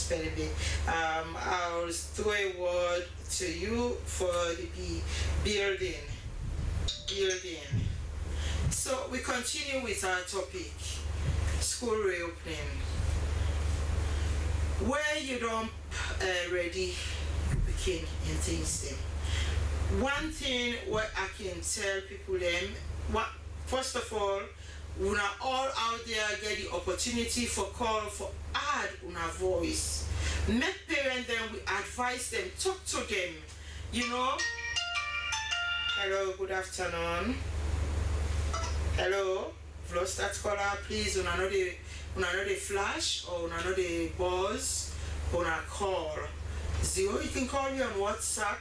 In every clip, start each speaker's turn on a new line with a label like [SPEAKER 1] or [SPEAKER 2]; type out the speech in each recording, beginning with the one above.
[SPEAKER 1] spelling bee. I'll throw a word to you for the B. Building. So we continue with our topic, school reopening. Where you don't ready, you begin in things them. One thing what I can tell people them, first of all, we are all out there get the opportunity for call for add una voice. Make parents them, we advise them, talk to them, you know. Hello, good afternoon. Hello, if lost that caller, please una know the flash or una know the buzz, una call. You can call me on WhatsApp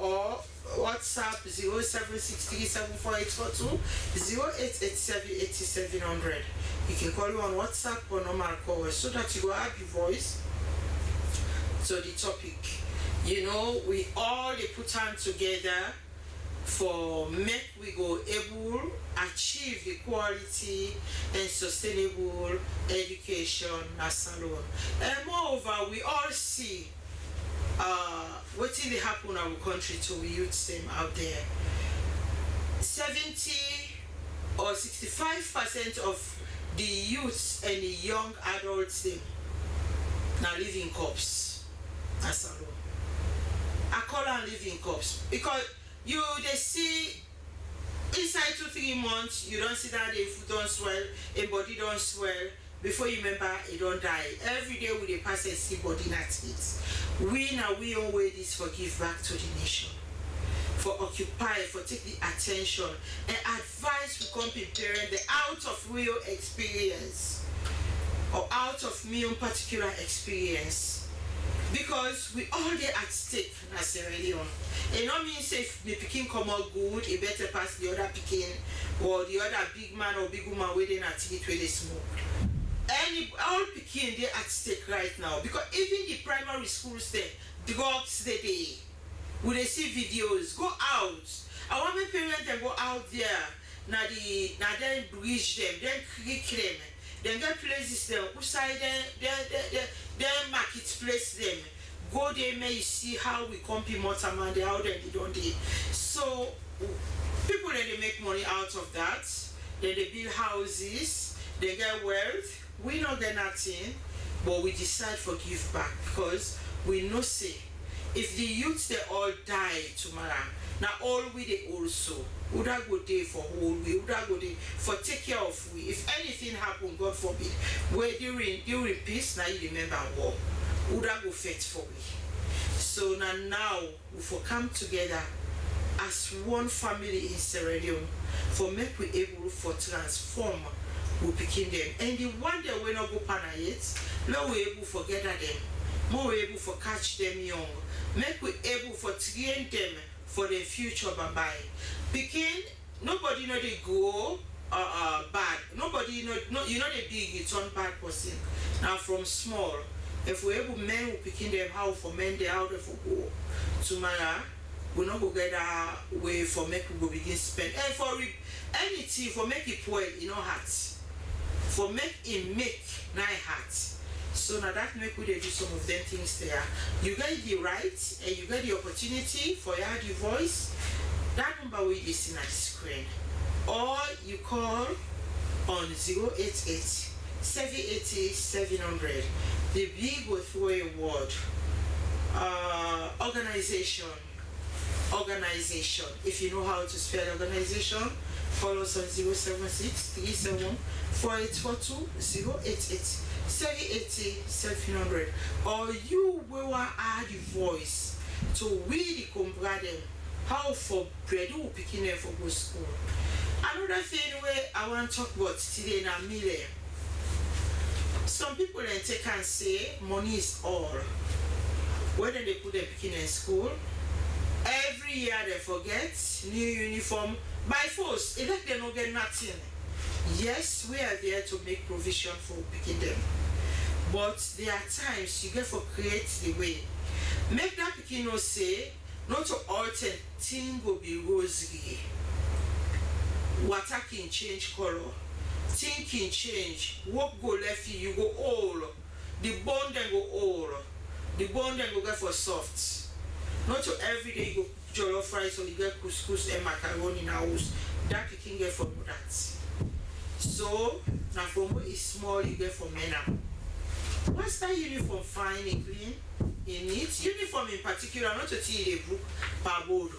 [SPEAKER 1] or WhatsApp 0763748442 08878700. You can call me on WhatsApp or normal call so that you will have your voice to the topic. You know, we all they put time together for make we go able achieve the quality and sustainable education as alone. And moreover, we all see what will happen in our country to the youth them out there. 70 or 65% of the youths and the young adults them now living corpse as alone. I call them living corpse because they see inside 2-3 months you don't see that the foot don't swell, a body don't swell. Before you remember, it don't die. Every day we pass and see body not it. We own way this for give back to the nation, for occupy, for take the attention and advice we come preparing the out of real experience or out of me own particular experience. Because we all get at stake in Sierra Leone. It not means if the picking come out good, it better pass the other picking or the other big man or big woman waiting at it where they smoke. All picking they at stake right now. Because even the primary schools there, drugs they when they see videos, go out. I want my parents to go out there. Now then bridge them, then create them. Then get places them, outside then marketplace them. Go there, may you see how we compete Motaman, how they don't do. So people they make money out of that. Then they build houses, they get wealth. We don't get nothing, but we decide for give back because we know say if the youths they all die tomorrow, now all we they also would I go there for whole we would I go there for take care of we. If anything happen, God forbid, where during peace, now you remember war, would I go fight for we. So now we for come together as one family in Sierra Leone for make we able for transform we picking them. And the one day we not go pana yet, now we able for gather them, more we able for catch them young, make we able for train them for the future bye. Picking nobody know they go bad. Nobody know you know the big it's on bad person. Now from small, if we able men we picking them how for men they how they for go tomorrow. We not go get a way for make we go begin spend. And for anything for make it poor, you know heart. For make it make nice heart. So now that make we do some of them things there. You get the right and you get the opportunity for your the voice. That number we is in at the screen. Or you call on 088-780-700. The big will throw a word. Organization. If you know how to spell organization, call us on 076-37-4842 088-780-700. Or you will add your voice to we the compradem how for bread who picking them for go school. Another thing where I want to talk about today in a million. Some people then take and say money is all. Whether they put them picking in school, every year they forget new uniform by force. It's like they don't get nothing. Yes, we are there to make provision for picking them, but there are times you get for create the way. Make that picking no say not to alter thing will be rosy. Water can change color. Thing can change. What go left you go all. the bone then go old, the bone then go get for soft. Not to every day you go jollof rice or you get couscous and macaroni in house. That you can get from that. So now from what is small you get from men. What's that uniform fine and clean? In it, uniform in particular, not to see the book per board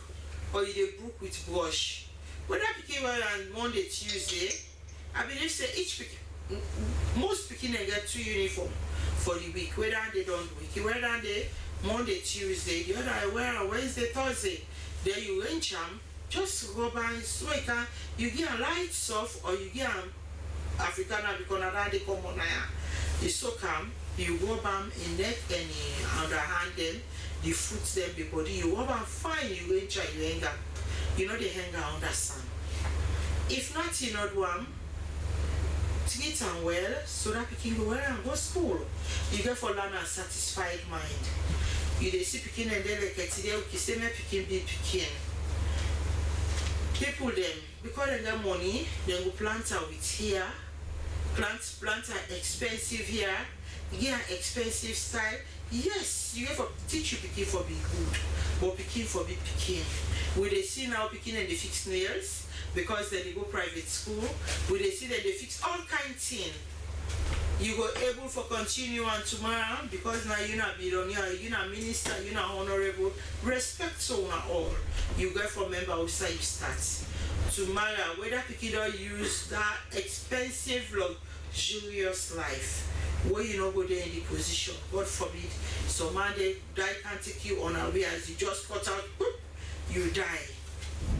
[SPEAKER 1] or the book with brush. Whether picking well on Monday, Tuesday, I believe say most picking get 2 uniform for the week, whether they don't week, whether they Monday, Tuesday, the other I wear on Wednesday, Thursday. Then you range them, just go by so you get a light soft or you get Africana because they come on there. It's so calm. You rub them in neck and underhand them, the foot them, the body. You rub them fine, you range and you hang up. You know they hang out under sun. If not, you know one, treat them well so that you can go well and go school. You get for learn a satisfied mind. You they see picking and they like it, they say me picking be picking. People them because they get money, they go plant her with here. Plant are expensive here. You get an expensive style. Yes, you get for teach you picking for be good, but picking for be picking. We they see now picking and they fix nails because then they go private school. We they see that they fix all kind of thing. You go able for continue on tomorrow because now you not billionaire, you not minister, you not honorable. Respect so na all. You get from member outside you start. Tomorrow, whether picking don't use that expensive luxurious life. Where you not go there in the position, God forbid, some man they die can't take you on away as you just cut out, whoop, you die.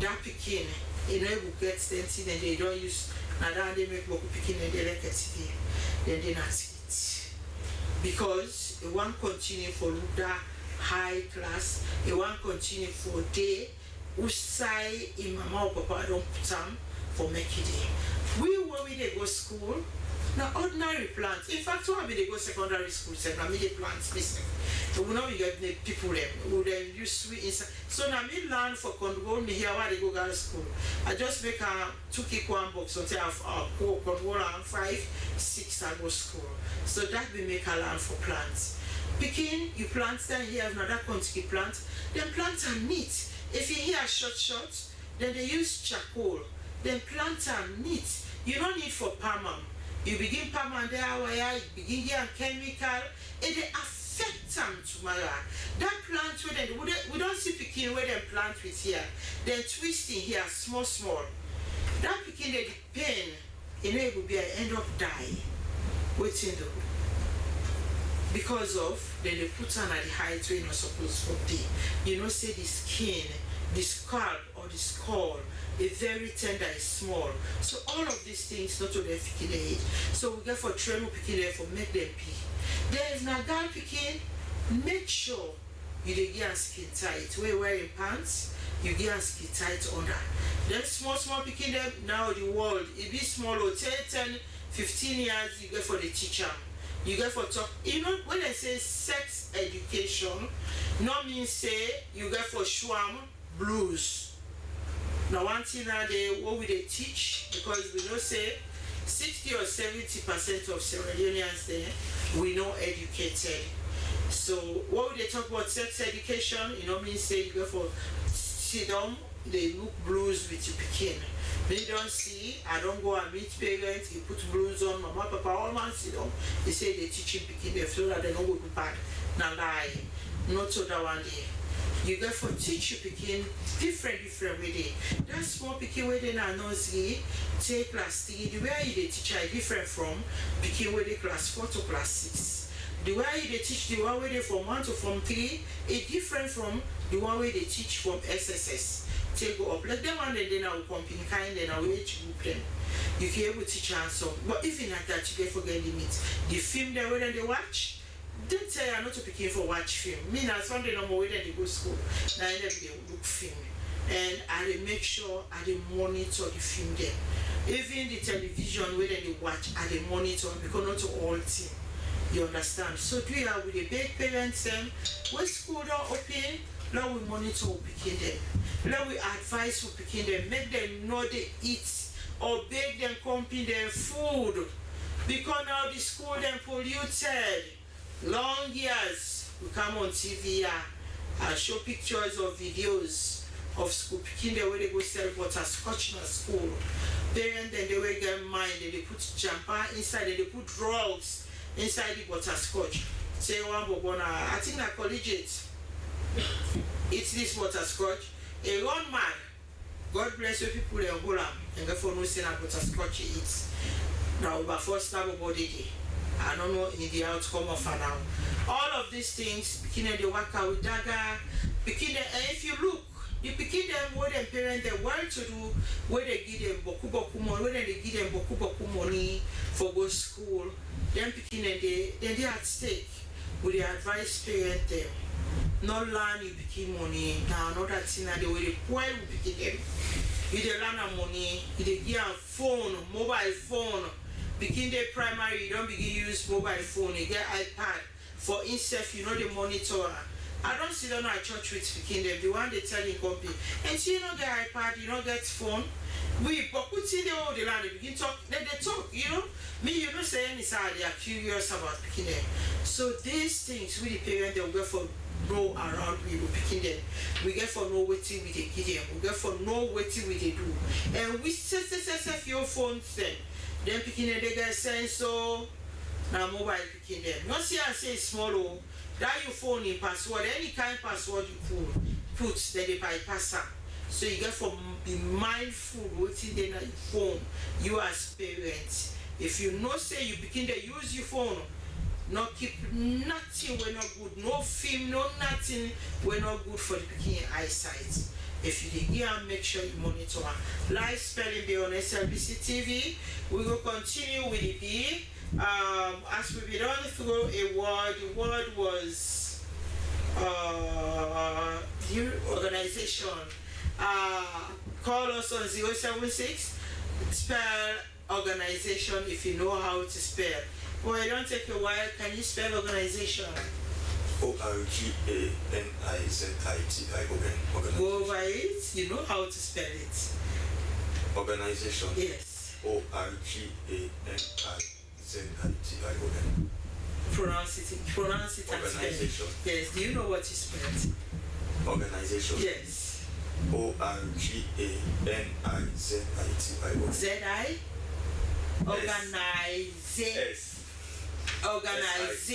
[SPEAKER 1] That picking, you know, will get something and they don't use, and then they make work picking and they like it, then they not it. Because it won't continue for that high class, it won't continue for day, which side in mama or papa don't put them for make it day. We when we they go school. Now ordinary plants. In fact, when they go secondary school, now me they plants business. So we know we get the people them who then use sweet inside. So now me learn for control me here while they go to school. I just make a 2 kick 1 box until I have control and 5, 6 I go school. So that we make a learn for plants. Picking you plant then here another country plant. Then plants are neat. If you hear short, then they use charcoal. Then plants are neat. You don't need for palm. You begin palm and there where you begin here chemical, it affect them tomorrow. That plant where we don't see picking where they plant with here. Then twisting here small. That picking they pain, it will be an end up die. Waiting though. Because of then they put on at the height where you're not supposed to be. You know, say the skin, the scalp or the skull is very tender, is small. So all of these things not to their picking age. So we get for train picking there for make them pee. There is nagal picking, make sure you get skin tight. When you're wearing pants, you get skin tight under. Then small picking them now the world. It be small or 10, 15 years you get for the teacher. You get for talk. You know when I say sex education, not mean say you get for shwam blues. Now one thing now what will they teach? Because we know say 60 or 70% of Sierra Leoneans there we know educated. So what would they talk about sex education? You know mean say you go for sit down, they look blues with your picking. They don't see, I don't go and meet parents, you put blues on, mama, papa, all man sit down. They say they teach him picking them so that they don't go to bad. Now lie. Not so that one day. You get for teach you picking different way. That small picking way they now nursery, take class 3, the way you they teach are different from picking way they class 4 to class 6. The way they teach the one way they from 1 to from 3 is different from the one way they teach from SSS. Take go up. Let them and then I will come in kind and I will group them. You can able to teach answer. But if in that you get forget limits. The film they when they watch, don't tell you not to pick for watch film. Me now Sunday no more when they go school. Now they look film. And I make sure I monitor the film there. Even the television where they watch, I monitor because not all thing. You understand? So do you have with the big parents when school don't open, now we monitor picking them. Now we advise for picking them, make them know they eat or bake them company their food. Because now the school them polluted. long years we come on TV show pictures or videos of school picking the way they go sell butterscotch in school. Parents then they will get mind and they put jumper inside and they put drugs inside the butterscotch. Say one bobona, I think I collegiate. It's this butterscotch. A run mad. God bless you people in Holland and go for no sin about butterscotch eats. Now but first time about it. I don't know in the outcome of her now. All of these things, beginning the work out with dagger, beginning and if you look, you begin them what their parents they want to do, where they give them boku money, where they give them boku money for go school, then beginning they at stake with the advice parent them. Not learn you begin money, now another thing that they will require you begin them. You they learn money, you they give a phone, mobile phone. Begin the primary, you don't begin use mobile phone, you get iPad for instance, you know the monitor. I don't sit down at church with speaking them, the one they tell you copy. And so you don't get iPad, you don't get phone. But put in the whole the land, they begin talk, then they talk, you know. Me, you don't say anything, they are curious about picking them. So these things we the parents they will get for know around we will picking them. We get for know what we they give them, we get for know what we they do. And we say your phones then picking them, they get sensor, now mobile picking them. Not see I say small. That your phone in password, any kind of password you put, then they bypass them. So you get to be mindful what's in your phone, you as parents. If you know say you begin to use your phone, not keep nothing when not good, no film, no nothing when not good for the beginning eyesight. If you did here, make sure you monitor. Live spelling be on Slbc TV. We will continue with the B. As we be done through a word, the word was the organization. Call us on 076, spell organization if you know how to spell. Well, it don't take a while. Can you spell organization?
[SPEAKER 2] ORGANIZITION.
[SPEAKER 1] Go over it. You know how to spell it.
[SPEAKER 2] Organization.
[SPEAKER 1] Yes.
[SPEAKER 2] ORGANIZITION.
[SPEAKER 1] Pronounce it and spell it. Yes. Do you know what you spelled?
[SPEAKER 2] Organization.
[SPEAKER 1] Yes.
[SPEAKER 2] ORGANIZITION.
[SPEAKER 1] ZI. Organize.
[SPEAKER 2] S.
[SPEAKER 1] Organize.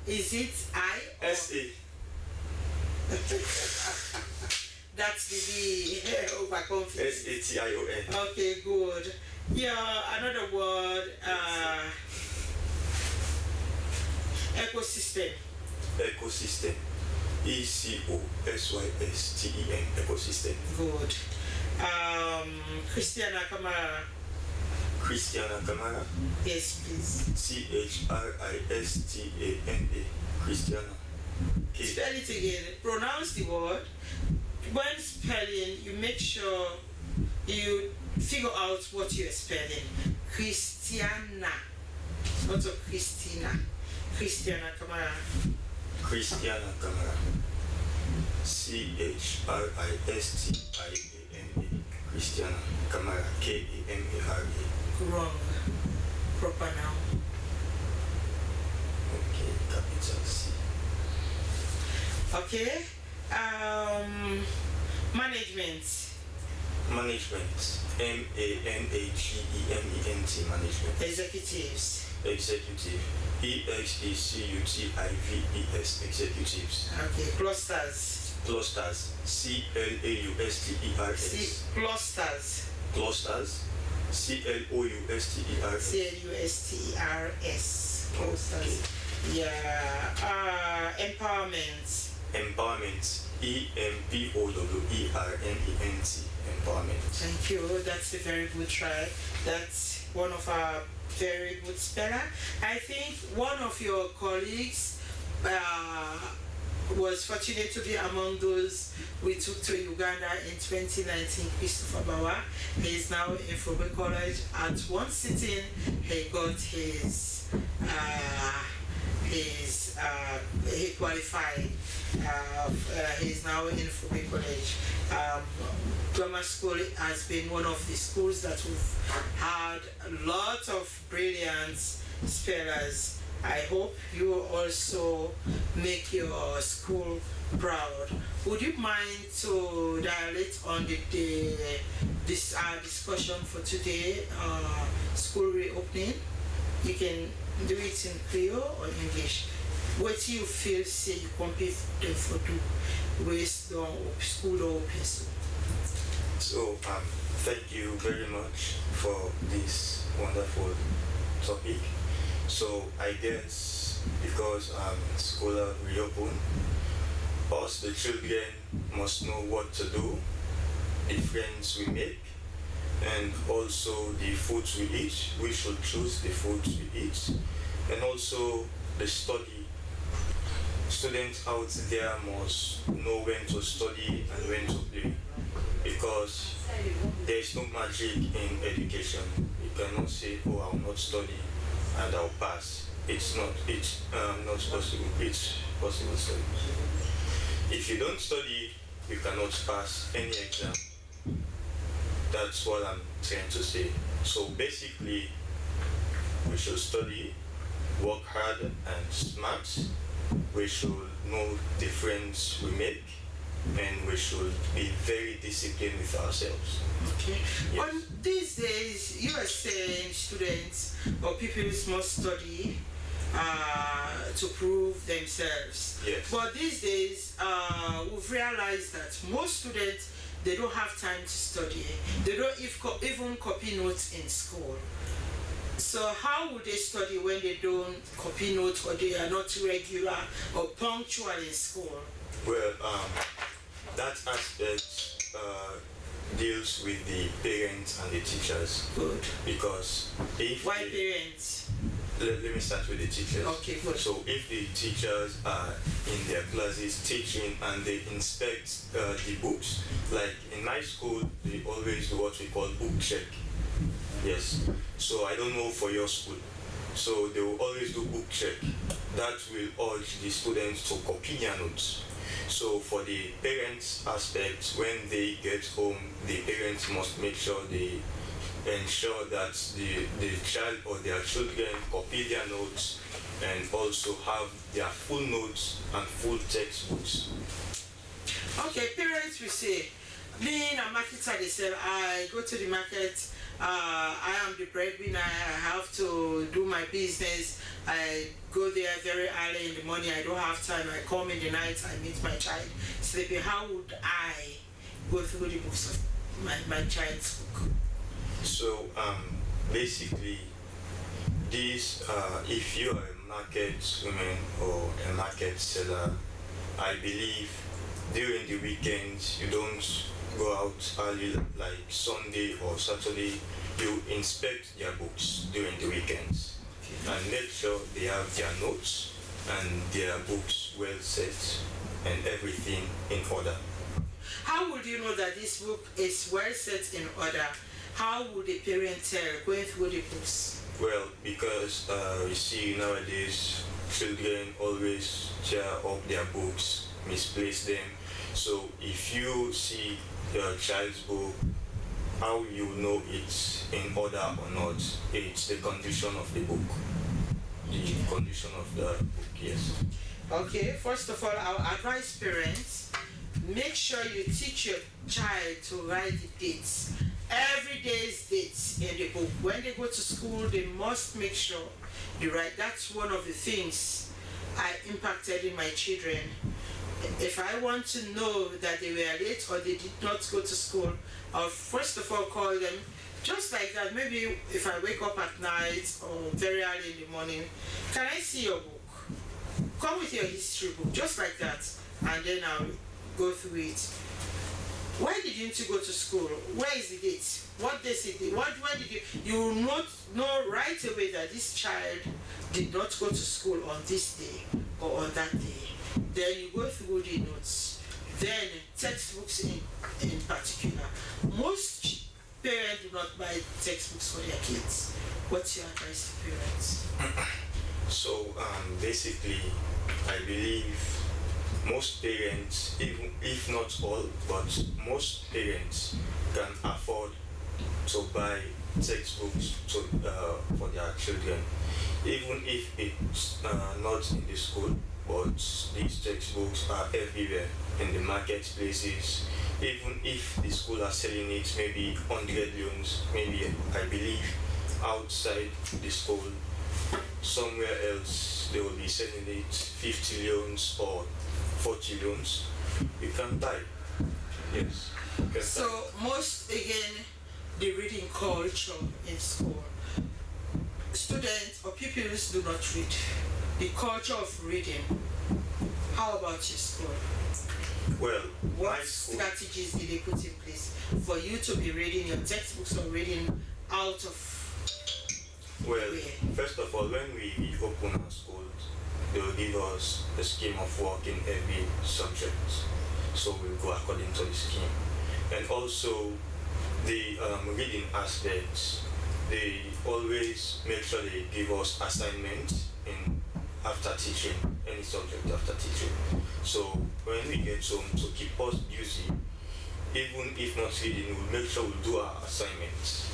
[SPEAKER 1] Is it I?
[SPEAKER 2] SA.
[SPEAKER 1] That's the overconfidence.
[SPEAKER 2] SATION.
[SPEAKER 1] Okay, good. Yeah, another word. Ecosystem.
[SPEAKER 2] Ecosystem. ECOSYSTEM. Ecosystem.
[SPEAKER 1] Good. Christiana Kamara.
[SPEAKER 2] Christiana Kamara.
[SPEAKER 1] Yes, please.
[SPEAKER 2] CHRISTANA. Christiana.
[SPEAKER 1] Spell it again. Pronounce the word. When spelling, you make sure you figure out what you're spelling. Christiana. Not a Christina. Christiana Kamara.
[SPEAKER 2] Christiana Kamara. CHRISTIANA. Christiana Kamara. KAMARA.
[SPEAKER 1] Wrong. Proper noun.
[SPEAKER 2] Okay, capital C.
[SPEAKER 1] Okay. Management.
[SPEAKER 2] Management. MANAGEMENT. Management.
[SPEAKER 1] Executives.
[SPEAKER 2] Executive. EXECUTIVES. Executives.
[SPEAKER 1] Okay. Clusters.
[SPEAKER 2] Clusters. CLAUSTERS.
[SPEAKER 1] Clusters.
[SPEAKER 2] Clusters. CLOUSTERS.
[SPEAKER 1] CLUSTERS. Clusters. Yeah. Empowerment.
[SPEAKER 2] Empowerment. EMPOWERMENT. Empowerment.
[SPEAKER 1] Thank you. That's a very good try. That's one of our very good speller. I think one of your colleagues was fortunate to be among those we took to Uganda in 2019, Christopher Bawa. He is now in Football College. At one sitting, he got he qualified. He's now in Football College. Grammar School has been one of the schools that we've had a lot of brilliant spellers I hope you also make your school proud. Would you mind to dilate on this discussion for today, school reopening? You can do it in Creole or English. What do you feel say you compete for to waste the school open?
[SPEAKER 2] So thank you very much for this wonderful topic. So I guess because school are reopened, us the children must know what to do, the friends we make, and also the foods we eat. We should choose the foods we eat, and also the study. Students out there must know when to study and when to play, because there is no magic in education. You cannot say, "Oh, I will not study and I'll pass." It's not possible. It's possible study. If you don't study, you cannot pass any exam. That's what I'm trying to say. So basically, we should study, work hard and smart. We should know the friends we make, and we should be very disciplined with ourselves.
[SPEAKER 1] Okay.
[SPEAKER 2] Yes.
[SPEAKER 1] On these days, you are saying students or people must study to prove themselves.
[SPEAKER 2] Yes.
[SPEAKER 1] But these days, we've realized that most students, they don't have time to study. They don't even copy notes in school. So how would they study when they don't copy notes, or they are not regular or punctual in school?
[SPEAKER 2] Well, that aspect deals with the parents and the teachers.
[SPEAKER 1] Good.
[SPEAKER 2] Because if
[SPEAKER 1] Why parents?
[SPEAKER 2] Let me start with the teachers.
[SPEAKER 1] Okay, good.
[SPEAKER 2] So if the teachers are in their classes teaching and they inspect the books, like in my school, they always do what we call book check. Yes. So I don't know for your school. So they will always do book check. That will urge the students to copy their notes. So for the parents aspect, when they get home, the parents must make sure they ensure that the child or their children copy their notes and also have their full notes and full textbooks.
[SPEAKER 1] Okay, parents will say, me a marketer, they say, I go to the market, I am the breadwinner, I have to do my business, I go there very early in the morning, I don't have time, I come in the night, I meet my child sleeping. How would I go through the books of my child's book?
[SPEAKER 2] So basically, this if you are a market woman or a market seller, I believe during the weekends you don't go out early like Sunday or Saturday. You inspect their books during the weekends and make sure they have their notes and their books well set and everything in order.
[SPEAKER 1] How would you know that this book is well set in order? How would a parent tell going through the books?
[SPEAKER 2] Well, because you see nowadays children always tear up their books, misplace them. So if you see your child's book, how you know it's in order or not? It's the condition of the book. The condition of the book, yes.
[SPEAKER 1] Okay, first of all, I'll advise parents, make sure you teach your child to write the dates. Every day's dates in the book. When they go to school, they must make sure they write. That's one of the things I impacted in my children. If I want to know that they were late or they did not go to school, I'll first of all call them just like that. Maybe if I wake up at night or very early in the morning, can I see your book? Come with your history book, just like that, and then I'll go through it. Why didn't you go to school? Where is the date? What day is it? When did you will not know right away that this child did not go to school on this day or on that day. Then you go through the notes. Then textbooks in particular. Most parents do not buy textbooks for their kids. What's your advice to parents?
[SPEAKER 2] So basically, I believe most parents, even if not all, but most parents can afford to buy textbooks for their children, even if it's not in the school, but these textbooks are everywhere in the marketplaces. Even if the school are selling it, maybe 100 loans, maybe I believe outside the school, somewhere else they will be selling it 50 loans or 40 loans. You can buy. Yes. You can
[SPEAKER 1] So
[SPEAKER 2] buy.
[SPEAKER 1] most again, the reading culture in school. Students or pupils do not read. The culture of reading. How about your school?
[SPEAKER 2] Well, my
[SPEAKER 1] What
[SPEAKER 2] school,
[SPEAKER 1] strategies did they put in place for you to be reading your textbooks or reading out of?
[SPEAKER 2] well, first of all, when we open our schools, they will give us a scheme of work in every subject. So we'll go according to the scheme. And also the reading aspects, they always make sure they give us assignments in after teaching, any subject after teaching. So when we get home, to keep us busy, even if not reading, we'll make sure we'll do our assignments.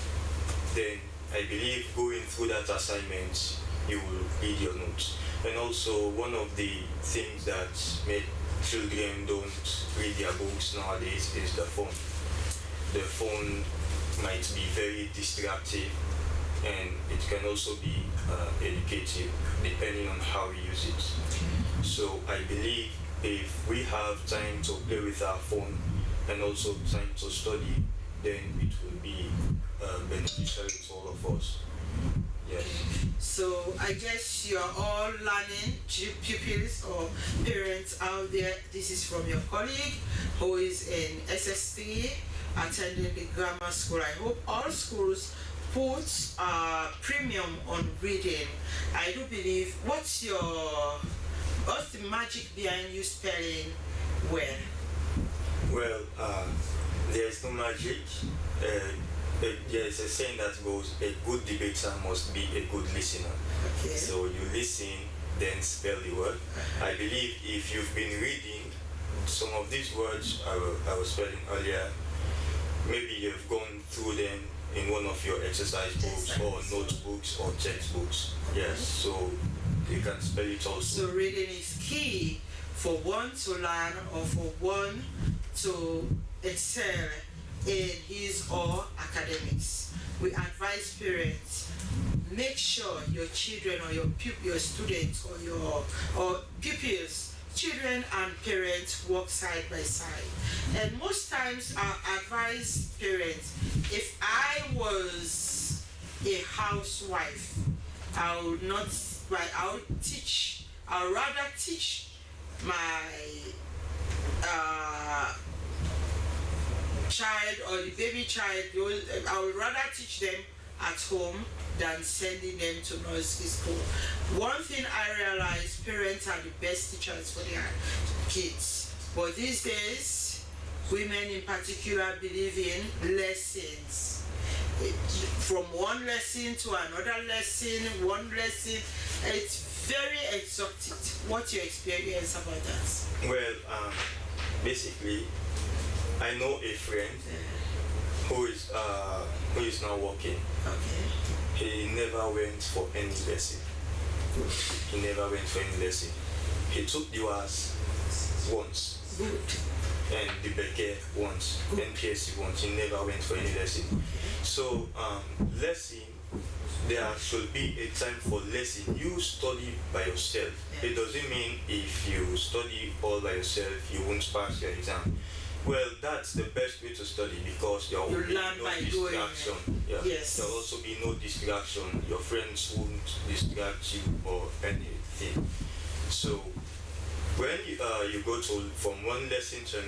[SPEAKER 2] Then I believe going through that assignment, you will read your notes. And also one of the things that make children don't read their books nowadays is the phone. The phone might be very distracting, and it can also be educative depending on how we use it. So I believe if we have time to play with our phone and also time to study, then it will be beneficial to all of us. Yes.
[SPEAKER 1] So I guess you are all learning, pupils or parents out there. This is from your colleague who is in SS3 attending the grammar school. I hope all schools put premium on reading. I do believe. What's the magic behind you spelling well?
[SPEAKER 2] Well, there's no magic. There's a saying that goes, a good debater must be a good listener.
[SPEAKER 1] Okay.
[SPEAKER 2] So you listen, then spell the word. I believe if you've been reading some of these words I was spelling earlier, maybe you've gone through them in one of your exercise books or notebooks or textbooks. Yes, so you can spell it also.
[SPEAKER 1] So reading is key for one to learn or for one to excel in his or academics. We advise parents, make sure your children or your students or pupils, children and parents work side by side. And most times I advise parents, if I was a housewife, I would rather teach my child or the baby child, I would rather teach them at home than sending them to nursery school. One thing I realize, parents are the best teachers for their kids. But these days, women in particular believe in lessons. From one lesson to another lesson, it's very exotic. What's your experience about that?
[SPEAKER 2] Well, basically, I know a friend who is now working.
[SPEAKER 1] Okay.
[SPEAKER 2] He never went for any lesson. He never went for any lesson. He took the UAS once.
[SPEAKER 1] Good.
[SPEAKER 2] And the Beke once. NPSC once. He never went for any lesson. So lesson, there should be a time for lesson. You study by yourself. It doesn't mean if you study all by yourself, you won't pass your exam. Well, that's the best way to study because there will be no distraction. Yeah.
[SPEAKER 1] Yes.
[SPEAKER 2] There will also be no distraction. Your friends won't distract you or anything. So when you go from one lesson to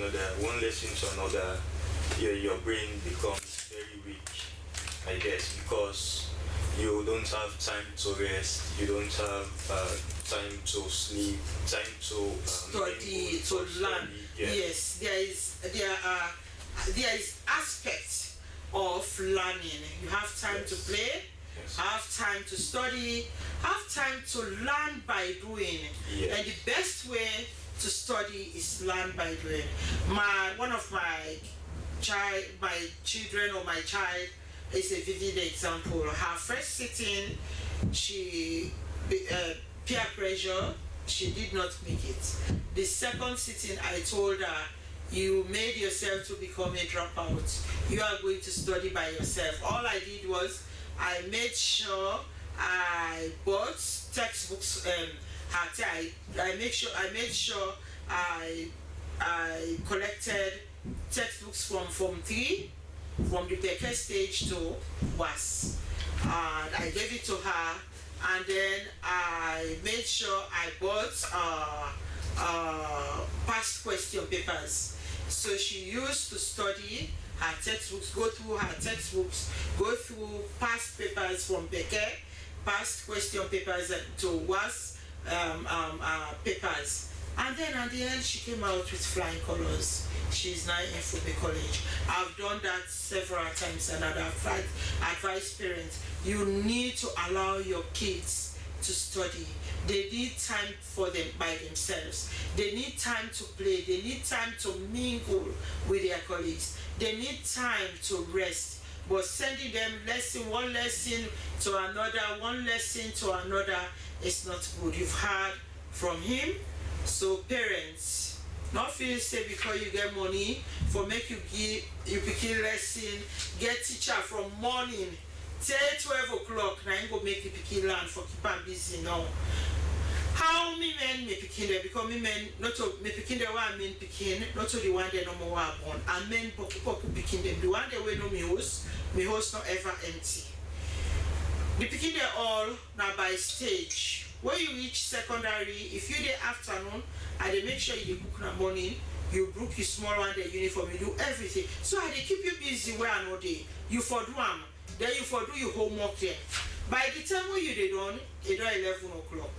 [SPEAKER 2] another, your brain becomes very weak, I guess, because you don't have time to rest, you don't have time to sleep, time to
[SPEAKER 1] study, to learn. Yes, there is aspects of learning. You have time to play, have time to study, have time to learn by doing. And the best way to study is learn by doing. One of my children or my child is a vivid example. Her first sitting, she peer pressure, she did not make it. The second sitting, I told her, you made yourself to become a dropout. You are going to study by yourself. All I did was I made sure I bought textbooks. I made sure I collected textbooks from Form 3, from the Becker stage to WAS. And I gave it to her, and then I made sure I bought past question papers. So she used to study her textbooks, go through her textbooks, go through past papers from Becker, past question papers to WAS papers. And then at the end, she came out with flying colors. She's now in Fobe College. I've done that several times, and I'd advise parents, you need to allow your kids to study. They need time for them by themselves. They need time to play. They need time to mingle with their colleagues. They need time to rest. But sending them one lesson to another, one lesson to another is not good. You've heard from him. So parents, not feel say because you get money for make you begin lesson, get teacher from morning till 12 o'clock. Now you go make the pikin learn for keep am busy now. How me men me pikin there, because me men not to me pikin there one men pikin, not to the one they no more born. And men poku pikin them. The one they way no me house not ever empty. The pikin they all now by stage. When you reach secondary, if you the afternoon, and they make sure you cook in the morning, you book your small one, the uniform, you do everything. So they keep you busy where I know day. You for do them, then you for do your homework there. By the time when you they done, it 11 o'clock.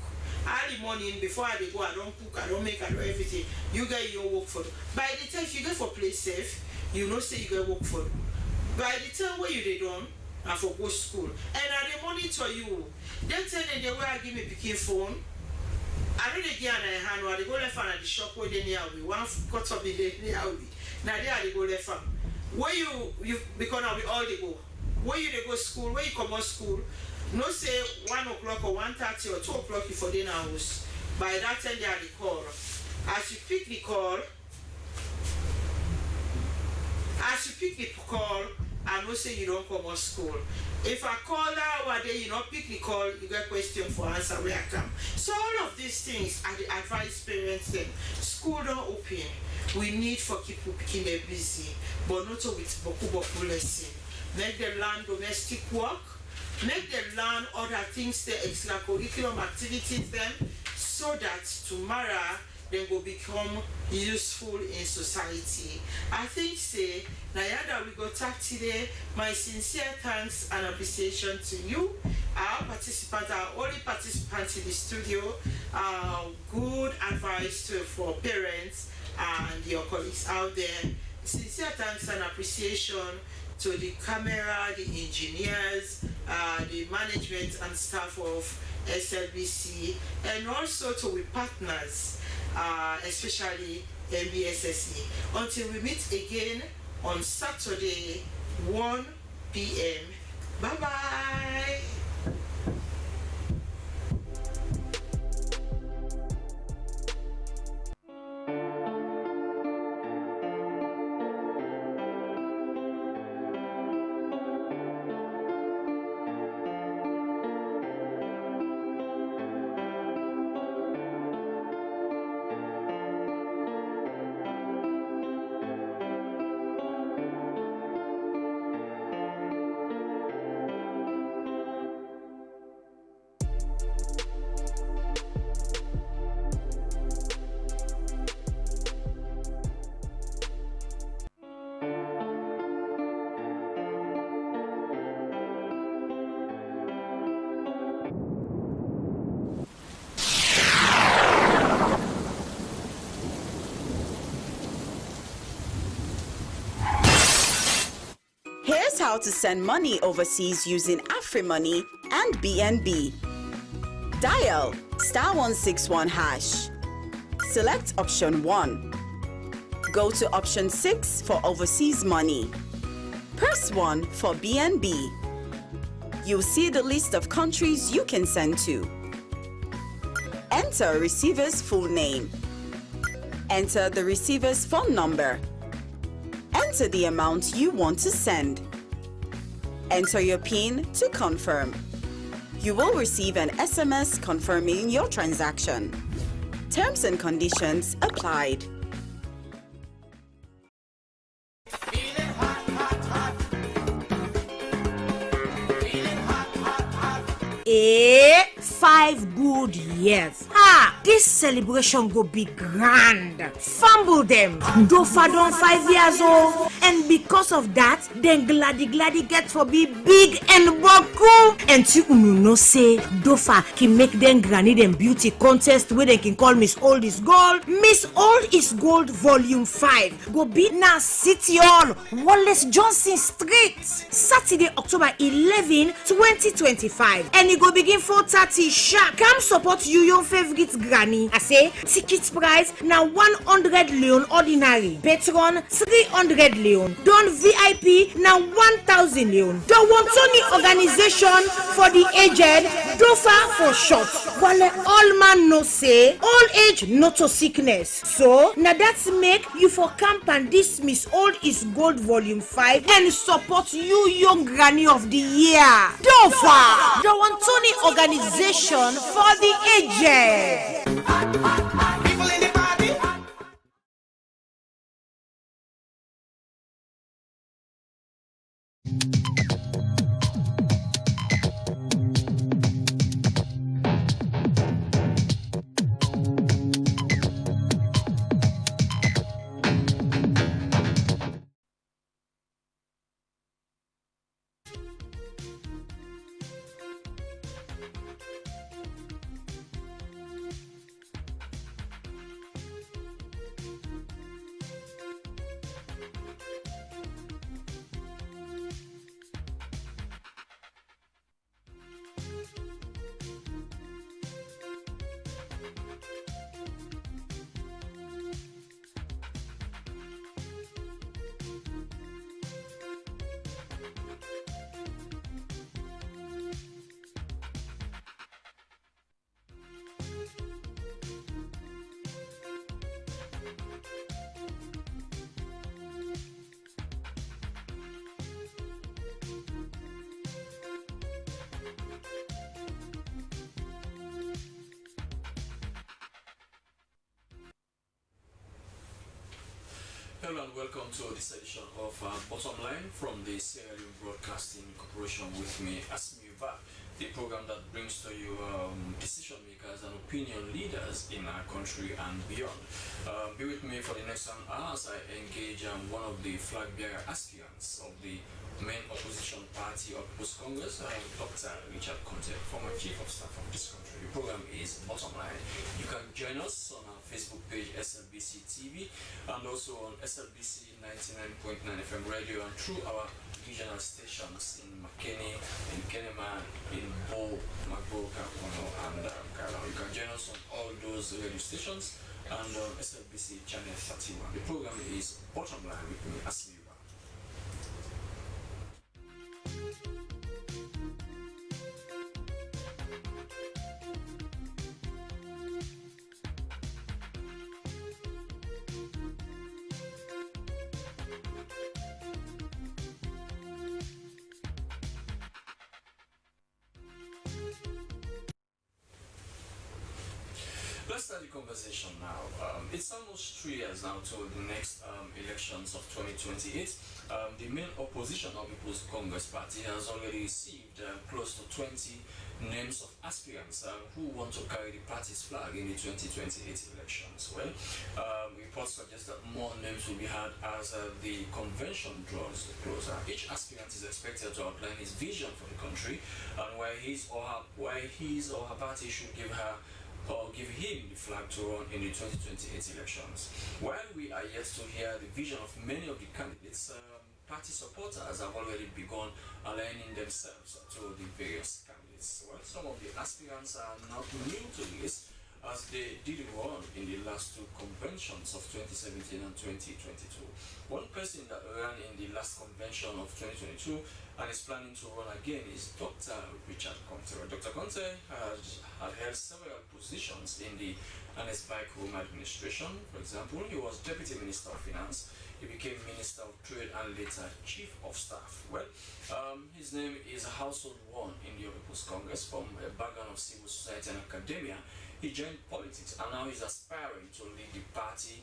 [SPEAKER 1] Early morning, before I go, I don't cook, I don't make, I do everything. You get your work for. By the time you go for play safe, you know say you get work for. By the time when you they done, and for go school, and I monitor you. Then tell them they will give me picking phone. I don't get an hand or they go left at the shop where they near we one cut up the day near we. Now they go left farm. Where you because now we all they go. Where you they go school, where you come on school, no say 1 o'clock or 1:30 or 2 o'clock for dinner house. By that time they are the call. As you pick the call, I know say you don't come on school. If I call that one day, you not pick the call, you get question for answer where I come. So all of these things I advise parents them. School don't open. We need for people picking them busy, but not with boku lesson. Make them learn domestic work, make them learn other things, the extracurriculum activities them, so that tomorrow they will become useful in society. I think say, Nayada, we go talk today. My sincere thanks and appreciation to you, our participants, our only participants in the studio. Good advice for parents and your colleagues out there. Sincere thanks and appreciation to the camera, the engineers, the management and staff of SLBC, and also to the partners, especially MBSSE. Until we meet again on Saturday, 1 p.m. Bye-bye.
[SPEAKER 3] Here's how to send money overseas using AfriMoney and BNB. Dial *161#. Select option 1. Go to option 6 for overseas money. Press 1 for BNB. You'll see the list of countries you can send to. Enter receiver's full name. Enter the receiver's phone number. Enter the amount you want to send. Enter your PIN to confirm. You will receive an SMS confirming your transaction. Terms and conditions applied.
[SPEAKER 4] Eh, 5 good years. This celebration go be grand. Fumble them. Dofa don 5 years old. And because of that, then glady get for be big and boku. And to no say, Dofa can make them granny them beauty contest where they can call Miss Old is Gold. Miss Old is Gold Volume 5. Go be na City Hall, Wallace Johnson Street. Saturday, October 11, 2025. And it go begin 4:30 sharp. Come support you, your favorite granny. I say, ticket price now 100 leon ordinary. Patron 300 leon. Don VIP now 1000 leon. The Wantoni organization for the aged, DOFA for short. While all man no say, all age not to sickness. So now that's make you for camp and this Miss Old is Gold Volume 5 and support you, young granny of the year. DOFA, the Wantoni organization for the aged.
[SPEAKER 5] Hello and welcome to this edition of Bottom Line from the Sierra Leone Broadcasting Corporation. With me, Asmiuba, the program that brings to you decision makers and opinion leaders in our country and beyond. Be with me for the next 1 hour as I engage one of the flag bearer aspirants of the main opposition party of People's Congress, Dr. Richard Conte, former chief of staff of this country. The program is Bottom Line. You can join us on our Facebook page Slbc Tv and also on Slbc 99.9 FM radio and through our regional stations in Makeni, in Kenema, in Bo, Magbo, Kakono, and Kalao. You can join us on all those radio stations and on Slbc channel 31. The program is Bottom Line with me, Asmiuba. Let's start the conversation now. It's almost 3 years now to the next elections of 2028. The main opposition of People's Congress Party has already received close to 20 names of aspirants who want to carry the party's flag in the 2028 elections. Well, reports suggest that more names will be had as the convention draws closer. Each aspirant is expected to outline his vision for the country and why his or her party should give her or give him the flag to run in the 2028 elections. While we are yet to hear the vision of many of the candidates, party supporters have already begun aligning themselves to the various candidates. Well, some of the aspirants are not new to this. as they did run in the last two conventions of 2017 and 2022. One person that ran in the last convention of 2022 and is planning to run again is Dr. Richard Conte. Dr. Conte had held several positions in the Backroom administration. For example, he was Deputy Minister of Finance, he became Minister of Trade and later Chief of Staff. Well, his name is a household one in the People's Congress. From a background of civil society and academia, he joined politics and now he's aspiring to lead the party.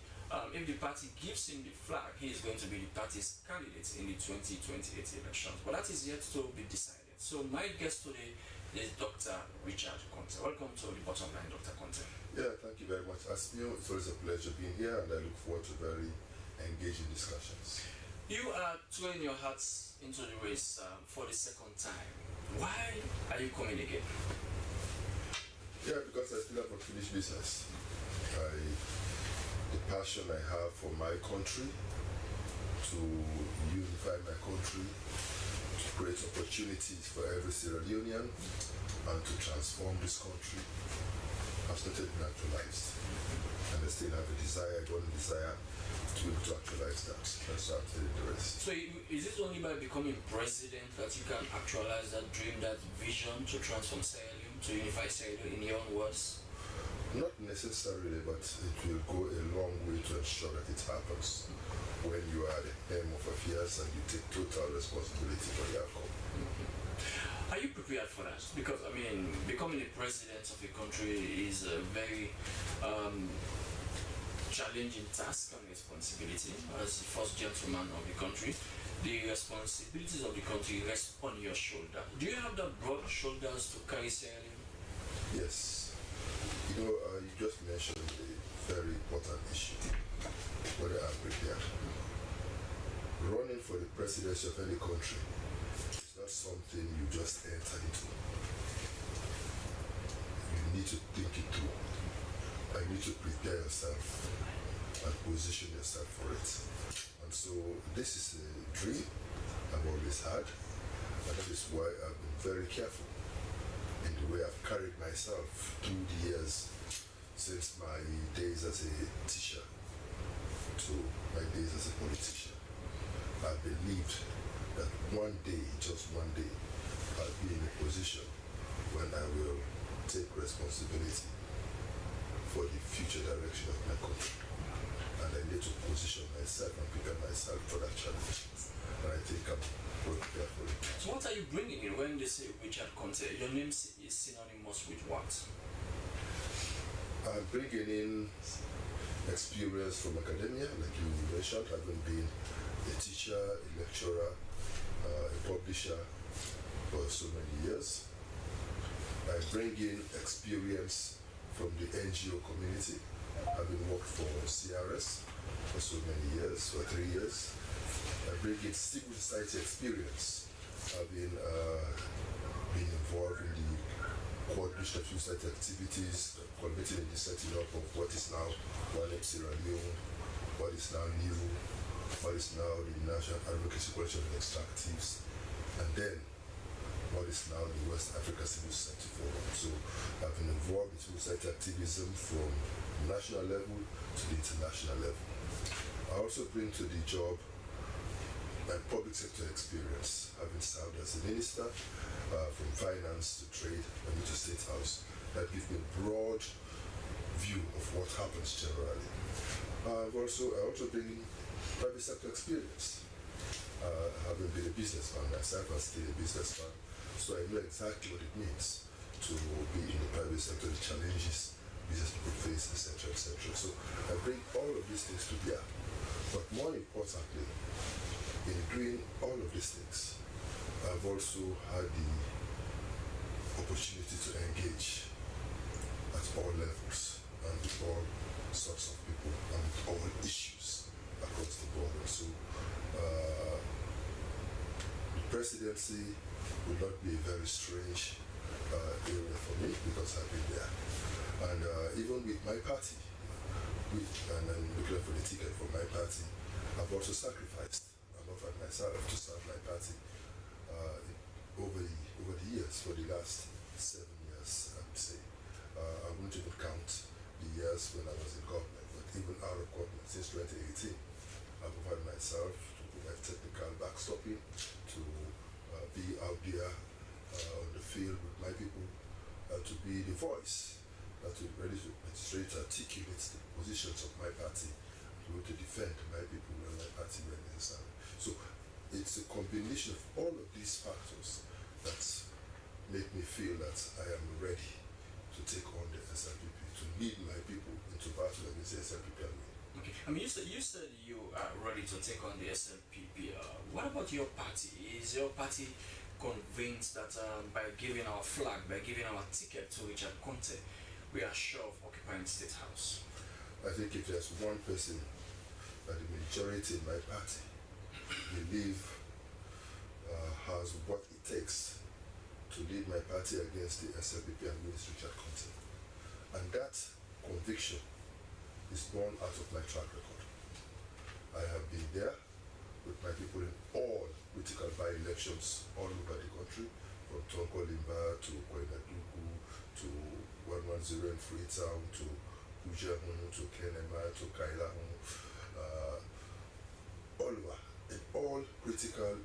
[SPEAKER 5] If the party gives him the flag, he is going to be the party's candidate in the 2028 elections. But that is yet to be decided. So my guest today is Dr. Richard Conte. Welcome to the bottom line, Dr. Conte.
[SPEAKER 6] Yeah, thank you very much, Asmio. It's always a pleasure being here, and I look forward to very engaging discussions.
[SPEAKER 5] You are throwing your hearts into the race for the second time. Why are you coming again?
[SPEAKER 6] Yeah, because I still have unfinished business. The passion I have for my country, to unify my country, to create opportunities for every Sierra Leonean, and to transform this country has not yet been actualized. And I still have a desire, I want a desire to be able to actualize that. That's why I'm telling the rest.
[SPEAKER 5] So is it only by becoming president that you can actualize that dream, that vision to transform Sierra Leone, to unify Sierra Leone, in your own words?
[SPEAKER 6] Not necessarily, but it will go a long way to ensure that it happens when you are the helm of affairs and you take total responsibility for the outcome.
[SPEAKER 5] Are you prepared for that? Because, I mean, becoming the president of a country is a very challenging task and responsibility. As the first gentleman of the country, the responsibilities of the country rest on your shoulder. Do you have the broad shoulders to carry Sierra Leone?
[SPEAKER 6] Yes. You know, you just mentioned a very important issue, whether I'm prepared. Running for the presidency of any country is not something you just enter into. You need to think it through. You need to prepare yourself and position yourself for it. And so this is a dream I've always had, and that is why I've been very careful in the way I've carried myself through the years, since my days as a teacher to my days as a politician. I believed that one day, just one day, I'll be in a position when I will take responsibility for the future direction of my country. And I need to position myself and prepare myself for that challenge. And I think I'm well prepared for it.
[SPEAKER 5] So what are you bringing in when they say Richard Conte? Your name is synonymous with what?
[SPEAKER 6] I'm bringing in experience from academia, like you mentioned, having been a teacher, a lecturer, a publisher for so many years. I bring in experience from the NGO community, having worked for CRS for so many years, for 3 years. I bring in civil society experience, having been involved in the coordination of civil society activities, culminating in the setting up of what is now One Sierra Leone, what is now NIRU, what is now the National Advocacy Coalition of Extractives, and then what is now the West Africa Civil Society Forum. So I've been involved in civil society activism from the national level to the international level. I also bring to the job my public sector experience, having served as a minister from finance to trade and to state house. That gives me a broad view of what happens generally. I also bring in private sector experience. Having been a businessman myself, I'm still a businessman, so I know exactly what it means to be in the private sector, the challenges business people face, etc., etc. So I bring all of these things to bear. But more importantly, in doing all of these things, I've also had the opportunity to engage at all levels and with all sorts of people and with all issues across the board. And so the presidency will not be a very strange area for me because I've been there. And even with my party, and I'm looking for the ticket for my party, I've also sacrificed. I've offered myself to serve my party over the years, for the last 7 years, I would say. I wouldn't even count the years when I was in government, but even out of government since 2018, I've offered myself to provide technical backstopping, to be out there on the field with my people, to be the voice that will be ready to straight articulate the positions of my party, to be able to defend my people and my party when necessary. So it's a combination of all of these factors that make me feel that I am ready to take on the SLPP, to lead my people into battle against the SLPP.
[SPEAKER 5] Okay. I mean, you said you are ready to take on the SLPP. What about your party? Is your party convinced that by giving our flag, by giving our ticket to Richard Conte, we are sure of occupying the State House?
[SPEAKER 6] I think if there's one person that the majority in my party believe has what it takes to lead my party against the SLPP and Minister Richard Conte, and that conviction is born out of my track record. I have been there with my people in all political by-elections all over the country, from Tonkolimba to Koinadugu to 110 in Freetown to Ujahun to Kenema to Kailahun, all over, in all critical,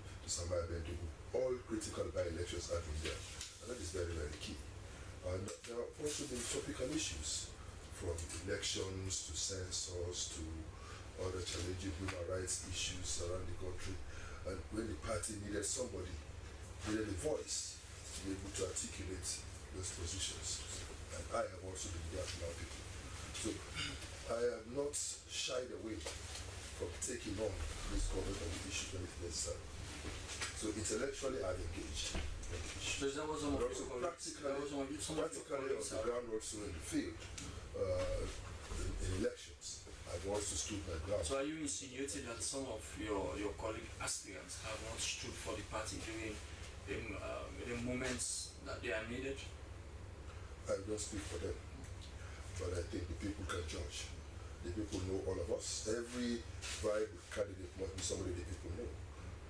[SPEAKER 6] all critical by-elections have been there, and that is very, very key. And there have also been topical issues, from elections to census to other challenging human rights issues around the country. And when the party needed somebody, needed a voice to be able to articulate those positions. And I have also been there for my people. So I have not shied away from taking on this government issues when it's necessary. So intellectually I've engaged.
[SPEAKER 5] So that was some of
[SPEAKER 6] practically on the ground, also in the field, in elections, I've also stood my ground.
[SPEAKER 5] So are you insinuating that some of your colleague aspirants have not stood for the party during the moments that they are needed?
[SPEAKER 6] I don't speak for them, but I think the people can judge. The people know all of us. Every viable candidate must be somebody the people know.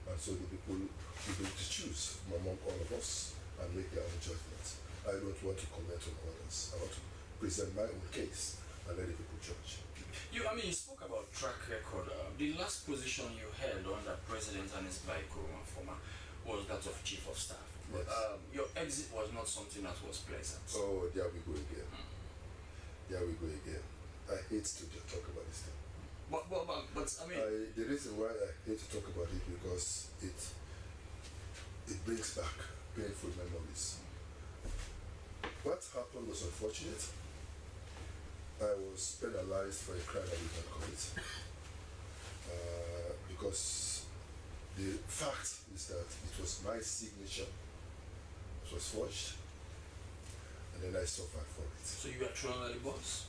[SPEAKER 6] And so the people will be able to choose from among all of us and make their own judgments. I don't want to comment on others. I want to present my own case and let the people judge.
[SPEAKER 5] You spoke about track record. The last position you held under President Anis Baiko former was that of Chief of Staff.
[SPEAKER 6] Yes.
[SPEAKER 5] Your exit was not something that was pleasant.
[SPEAKER 6] Oh, there we go again. There we go again. I hate to talk about this thing.
[SPEAKER 5] But
[SPEAKER 6] the reason why I hate to talk about it because it brings back painful memories. What happened was unfortunate. I was penalized for a crime I did not commit. Because the fact is that it was my signature that was forged, and then I suffered for it.
[SPEAKER 5] So you were thrown under the bus?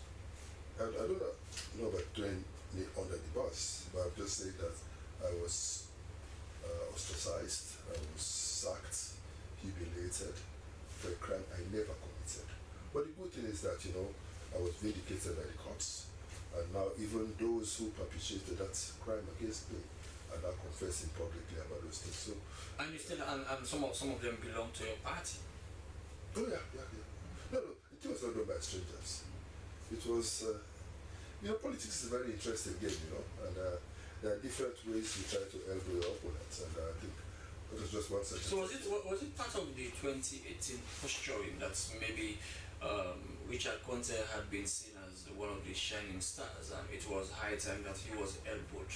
[SPEAKER 6] I don't know about throwing me under the bus, but I've just said that I was ostracized, I was sacked, humiliated for a crime I never committed. But the good thing is that, I was vindicated by the courts, and now even those who perpetrated that crime against me are now confessing publicly about those things. So,
[SPEAKER 5] and you still, and some of them belong to your party?
[SPEAKER 6] Oh yeah. No, it was not done by strangers. It was, politics is a very interesting game, and there are different ways you try to elbow your opponents, and I think that was just one such.
[SPEAKER 5] So was it part of the 2018 posturing that maybe Richard Conte had been seen as one of the shining stars, and it was high time that he was elbowed,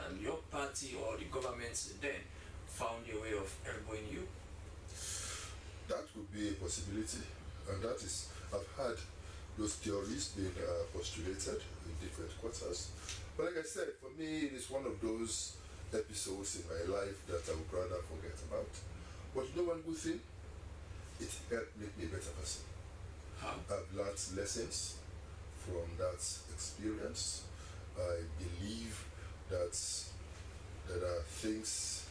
[SPEAKER 5] and your party or the government then found a way of elbowing you?
[SPEAKER 6] That would be a possibility, and that is, I've had those theories being postulated in different quarters. But like I said, for me, it is one of those episodes in my life that I would rather forget about. But you know one good thing? It helped make me a better person.
[SPEAKER 5] How?
[SPEAKER 6] I've learned lessons from that experience. I believe that there are things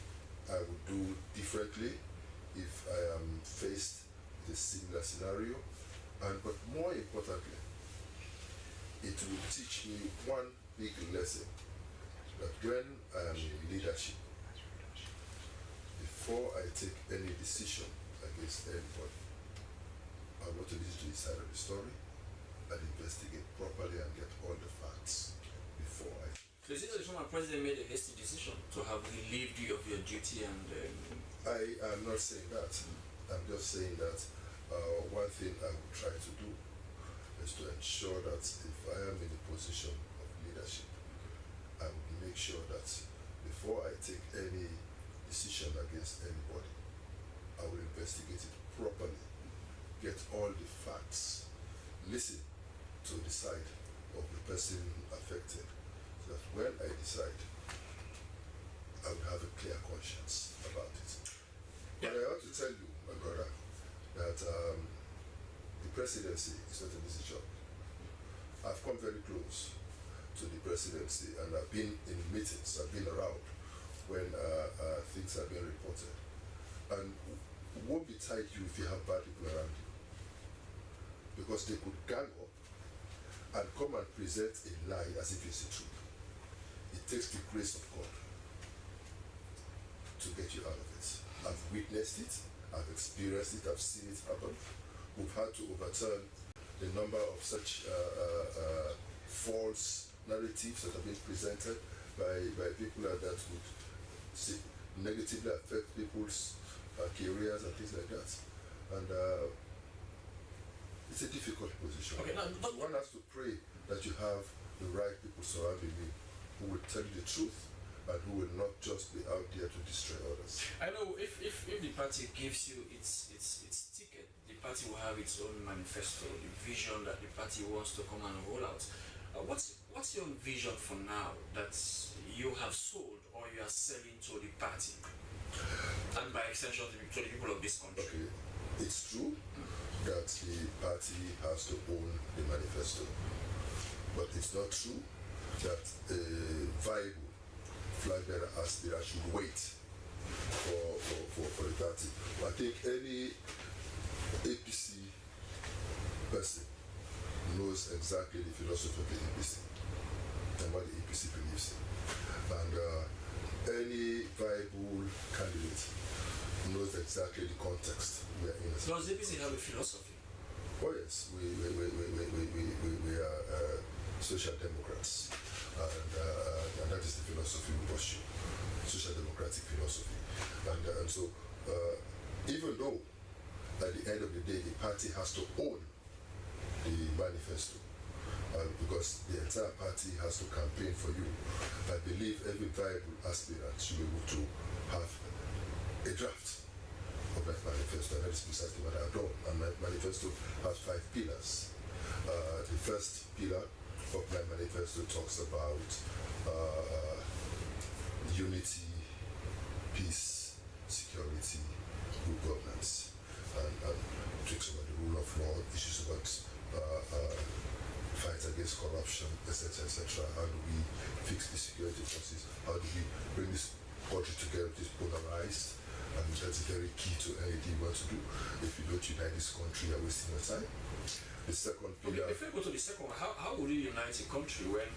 [SPEAKER 6] I would do differently if I am faced with a similar scenario. But more importantly, it will teach me one big lesson, that when I am in leadership, before I take any decision against anybody, I want to listen to his side of the story and investigate properly and get all the facts before I.
[SPEAKER 5] So is it that the former president made a hasty decision to have relieved you of your duty and...
[SPEAKER 6] I am not saying that. I'm just saying that one thing I will try to do is to ensure that if I am in a position of leadership, I will make sure that before I take any decision against anybody, I will investigate it properly, get all the facts, listen to the side of the person affected, so that when I decide, I will have a clear conscience about it. But I want to tell you, my brother, that the presidency is not an easy job. I've come very close to the presidency and I've been in meetings, I've been around when things have been reported. And it won't be tied to you if you have bad people around you. Because they could gang up and come and present a lie as if it's the truth. It takes the grace of God to get you out of it. I've witnessed it, I've experienced it, I've seen it happen. We've had to overturn the number of such false narratives that have been presented by people that would negatively affect people's careers and things like that. And it's a difficult position.
[SPEAKER 5] Okay,
[SPEAKER 6] so one has to pray that you have the right people surrounding you who will tell you the truth and who will not just be out there to destroy others.
[SPEAKER 5] I know if the party gives you its ticket, the party will have its own manifesto, the vision that the party wants to come and roll out. What's your vision for now that you have sold or you are selling to the party and by extension to the people of this country?
[SPEAKER 6] Okay, it's true that the party has to own the manifesto, but it's not true that a viable flag bearer aspirant should wait for the party. I think any APC person knows exactly the philosophy of the APC and what the APC believes in. And any viable candidate knows exactly the context we are in.
[SPEAKER 5] Does the APC have a philosophy?
[SPEAKER 6] Oh yes, we are social democrats, and that is the philosophy we pursue, social democratic philosophy. And so, even though at the end of the day the party has to own the manifesto, because the entire party has to campaign for you, I believe every viable aspirant should be able to have a draft of that manifesto, and that is precisely what I have done. And my manifesto has 5 pillars. The first pillar of my manifesto talks about unity, peace, security, good governance, and talks about the rule of law, issues about fight against corruption, etc., etc. How do we fix the security forces? How do we bring this country together, which is polarized? And that's very key to anything you want to do. If you don't unite this country, you're wasting your time. The second pillar...
[SPEAKER 5] Okay, if we go to the second one, how would you unite a country when,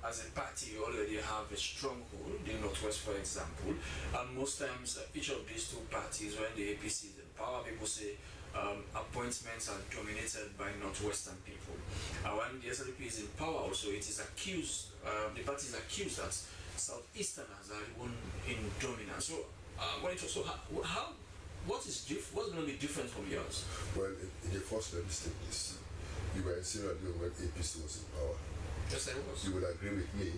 [SPEAKER 5] as a party, you already have a stronghold, the Northwest, for example, and most times each of these two parties, when the APC is in power, people say appointments are dominated by Northwestern people. And when the SLP is in power also, it is accused, the party is accused that Southeasterners are the one in dominance. So, what's going to be different from yours?
[SPEAKER 6] Well, in the first, let me state this. You were in Sierra Leone when APC was in power.
[SPEAKER 5] Yes, I was.
[SPEAKER 6] You will agree with me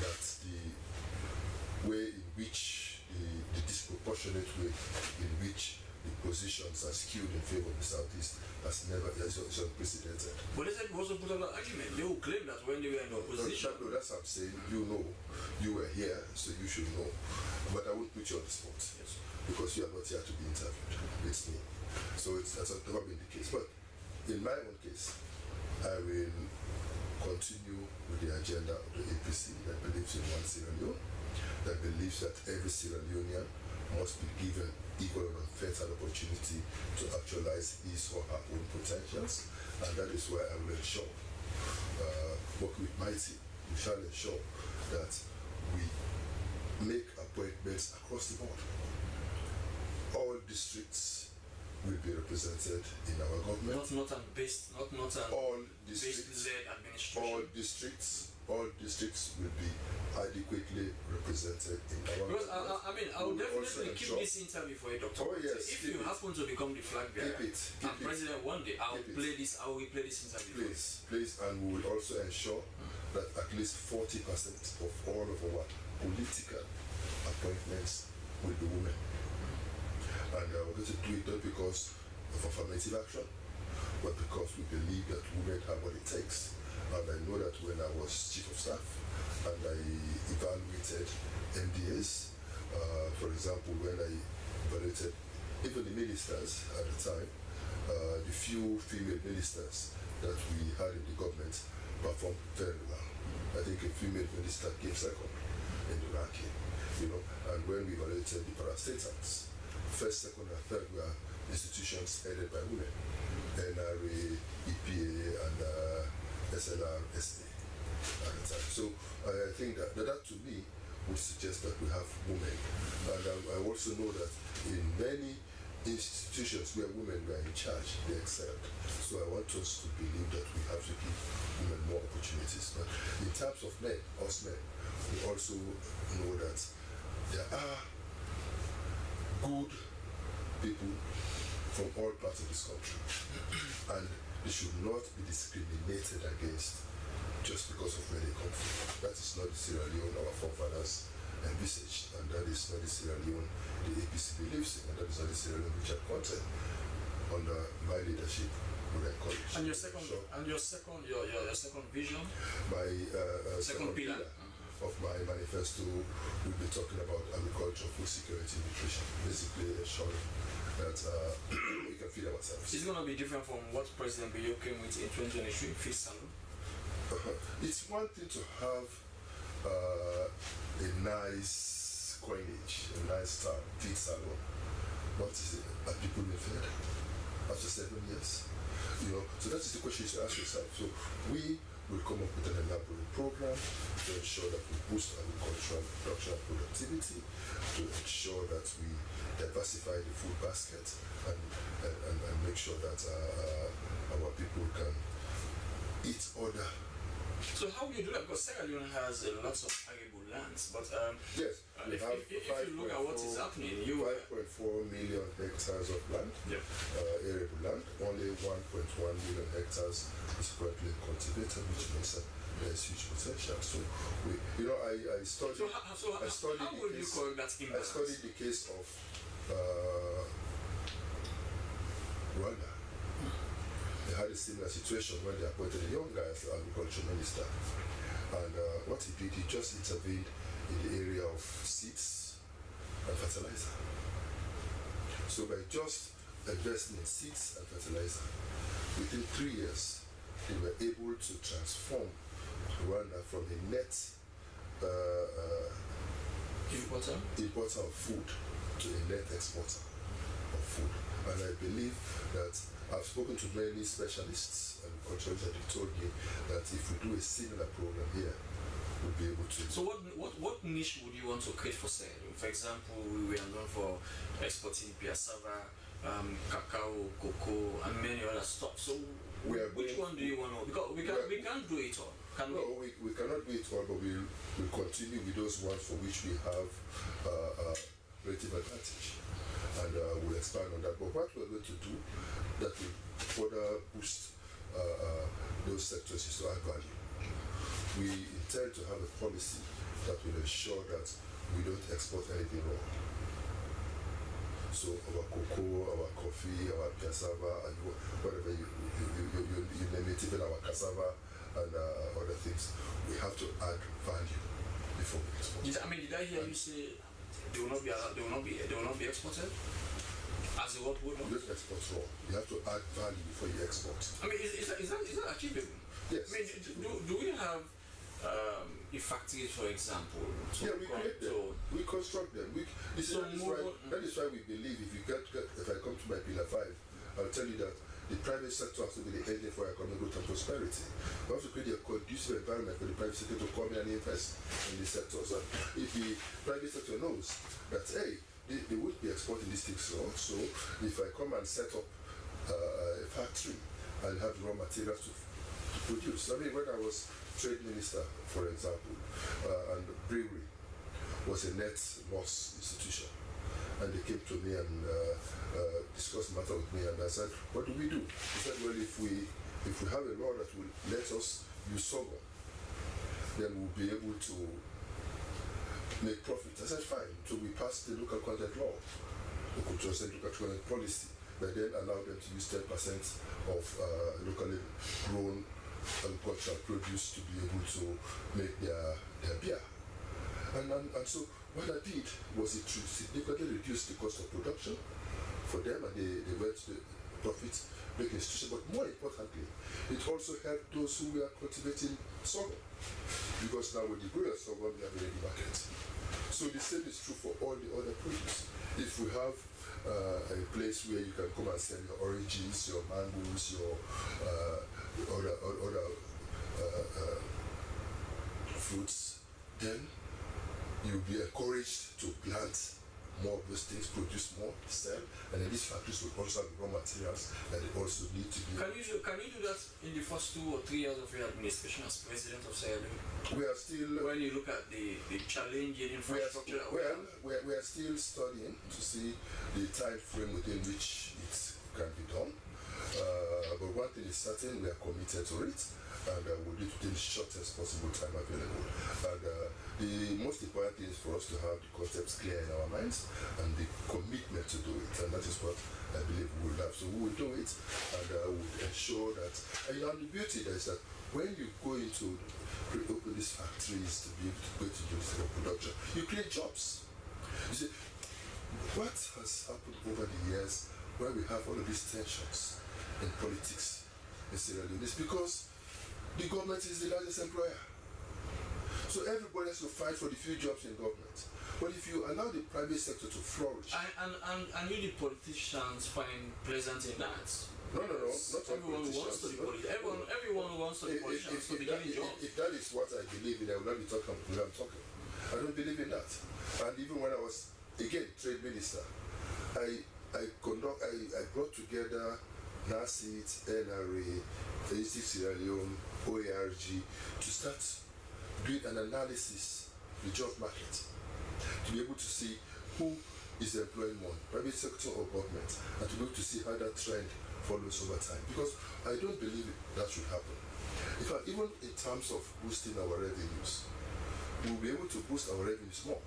[SPEAKER 6] that the way in which, the disproportionate way in which the positions are skewed in favor of the Southeast is unprecedented.
[SPEAKER 5] But they said also put on an argument. They will claim that when they were in opposition.
[SPEAKER 6] No, that's what I'm saying. You know, you were here, so you should know. But I won't put you on the spot. Yes. Because you are not here to be interviewed. It's me. So that's never been the case. But in my own case, I will continue with the agenda of the APC that believes in one Sierra Leone, that believes that every Sierra Leonean must be given equal and unfettered opportunity to actualize his or her own potentials, and that is why I will ensure, working with my team, we shall ensure that we make appointments across the board. All districts will be represented in our government.
[SPEAKER 5] All
[SPEAKER 6] districts will be adequately represented in our
[SPEAKER 5] because
[SPEAKER 6] government.
[SPEAKER 5] I will definitely keep this interview for you, Dr.
[SPEAKER 6] Oh, yes,
[SPEAKER 5] if you happen to become the flag bearer and president one day, I will replay this interview.
[SPEAKER 6] Please, and we will also ensure that at least 40% of all of our political appointments will be women. And we're going to do it not because of affirmative action, but because we believe that women have what it takes. And I know that when I was chief of staff and I evaluated MDAs, for example, when I evaluated even the ministers at the time, the few female ministers that we had in the government performed very well. I think a female minister came second in the ranking, and when we evaluated the parastatals, first, second, and third were institutions headed by women, NRA, EPA, and SLR, SA at the time. So I think that to me would suggest that we have women. And I also know that in many institutions where women were in charge, they excelled. So I want us to believe that we have to give women more opportunities. But in terms of men, us men, we also know that there are good people from all parts of this country, and they should not be discriminated against just because of where they come from. That is not the Sierra Leone our forefathers envisaged, and that is not the Sierra Leone the APC believes in, and that is not the Sierra Leone which are content. Under my leadership, we encourage.
[SPEAKER 5] And your second vision?
[SPEAKER 6] My second pillar of my manifesto will be talking about agriculture, food security, nutrition, basically ensuring that we can feed ourselves.
[SPEAKER 5] It's going to be different from what President Biyo came with in 2023, Feed Salon?
[SPEAKER 6] It's one thing to have a nice coinage, a nice term, Feed Salon. What is it? Are people being fed after 7 years? So that is the question you should ask yourself. So we will come up with an elaborate program to ensure that we boost agricultural production and productivity, to ensure that we diversify the food basket and make sure that our people can eat other.
[SPEAKER 5] So how will you do that? Because Sierra Leone has lots of arable lands, but
[SPEAKER 6] yes,
[SPEAKER 5] if you look at what is happening,
[SPEAKER 6] 5.4 million hectares of land, arable land, only 1.1 million hectares is currently cultivated, which means that there's huge potential. So I studied. I studied the case of Rwanda. They had a similar situation when they appointed a young guy as the agriculture minister. And what he did, he just intervened in the area of seeds and fertilizer. So by just investing in seeds and fertilizer, within 3 years, they were able to transform Rwanda from a net importer of food to a net exporter of food. And I believe that I've spoken to many specialists and culturists that have told me that if we do a similar program here, we'll be able to.
[SPEAKER 5] So what niche would you want to create for Sierra Leone? For example, we are known for exporting cassava, cacao, cocoa, and many other stuff. So which one do you want to? Because we can't do it all.
[SPEAKER 6] We cannot do it all, but we will continue with those ones for which we have relative advantage. And we'll expand on that. But what we're going to do that will further boost those sectors is to add value. We intend to have a policy that will ensure that we don't export anything wrong. So our cocoa, our coffee, our cassava, and whatever you name it, even our cassava and other things, we have to add value before we export.
[SPEAKER 5] Did I hear you say they will not be exported? As a what would not?
[SPEAKER 6] You don't export raw. You have to add value before you export.
[SPEAKER 5] Is that achievable?
[SPEAKER 6] Yes.
[SPEAKER 5] Do we have factories, for example?
[SPEAKER 6] We create them. We construct them. That is why we believe if I come to my pillar 5, I'll tell you that the private sector has to be the engine for economic growth and prosperity. We have to create a conducive environment for the private sector to come in and invest in these sectors. And if the private sector knows that, hey, they would be exporting these things. So if I come and set up a factory, I'll have the raw materials to produce. I mean, when I was trade minister, for example, and the brewery was a net loss institution, and they came to me and discussed the matter with me, and I said, what do we do? He said, well, if we have a law that will let us use sorghum, then we'll be able to make profit. I said, fine. So we passed the local content law, we could just say local content policy, but then allow them to use 10% of locally grown agricultural produce to be able to make their beer. And so what I did was it significantly reduced the cost of production for them, and they went to the profit-making institution. But more importantly, it also helped those who were cultivating sorghum, because now with the growing sorghum, we have a ready market. So the same is true for all the other produce. If we have a place where you can come and sell your oranges, your mangoes, your other fruits, then you'll be encouraged to plant more of those things, produce more, sell, and then these factories will also have raw materials that they also need to be.
[SPEAKER 5] Can you do that in the first 2 or 3 years of your administration as president of Sierra Leone?
[SPEAKER 6] We are still.
[SPEAKER 5] When you look at the challenging infrastructure,
[SPEAKER 6] we are still studying to see the time frame within which it can be done. But one thing is certain, we are committed to it, and we'll do it within the shortest possible time available. And the most important thing is for us to have the concepts clear in our minds and the commitment to do it, and that is what I believe we will have. So we will do it, and we will ensure that. And the beauty is that when you go into open these factories to be able to go to industrial production, you create jobs. You see, what has happened over the years where we have all of these tensions in politics in Sierra Leone is because the government is the largest employer. So everybody has to fight for the few jobs in government. But if you allow the private sector to flourish...
[SPEAKER 5] And you the politicians find pleasant in that?
[SPEAKER 6] No, not
[SPEAKER 5] everyone wants to be politicians. Everyone wants to be politicians, so they give jobs.
[SPEAKER 6] If that is what I believe in, I will not be talking the way I'm talking. I don't believe in that. And even when I was, again, trade minister, I brought together NACIT, NRA, Sierra Leone, OARG, to start doing an analysis of the job market, to be able to see who is employing more, private sector or government, and to be able to see how that trend follows over time. Because I don't believe that should happen. In fact, even in terms of boosting our revenues, we'll be able to boost our revenues more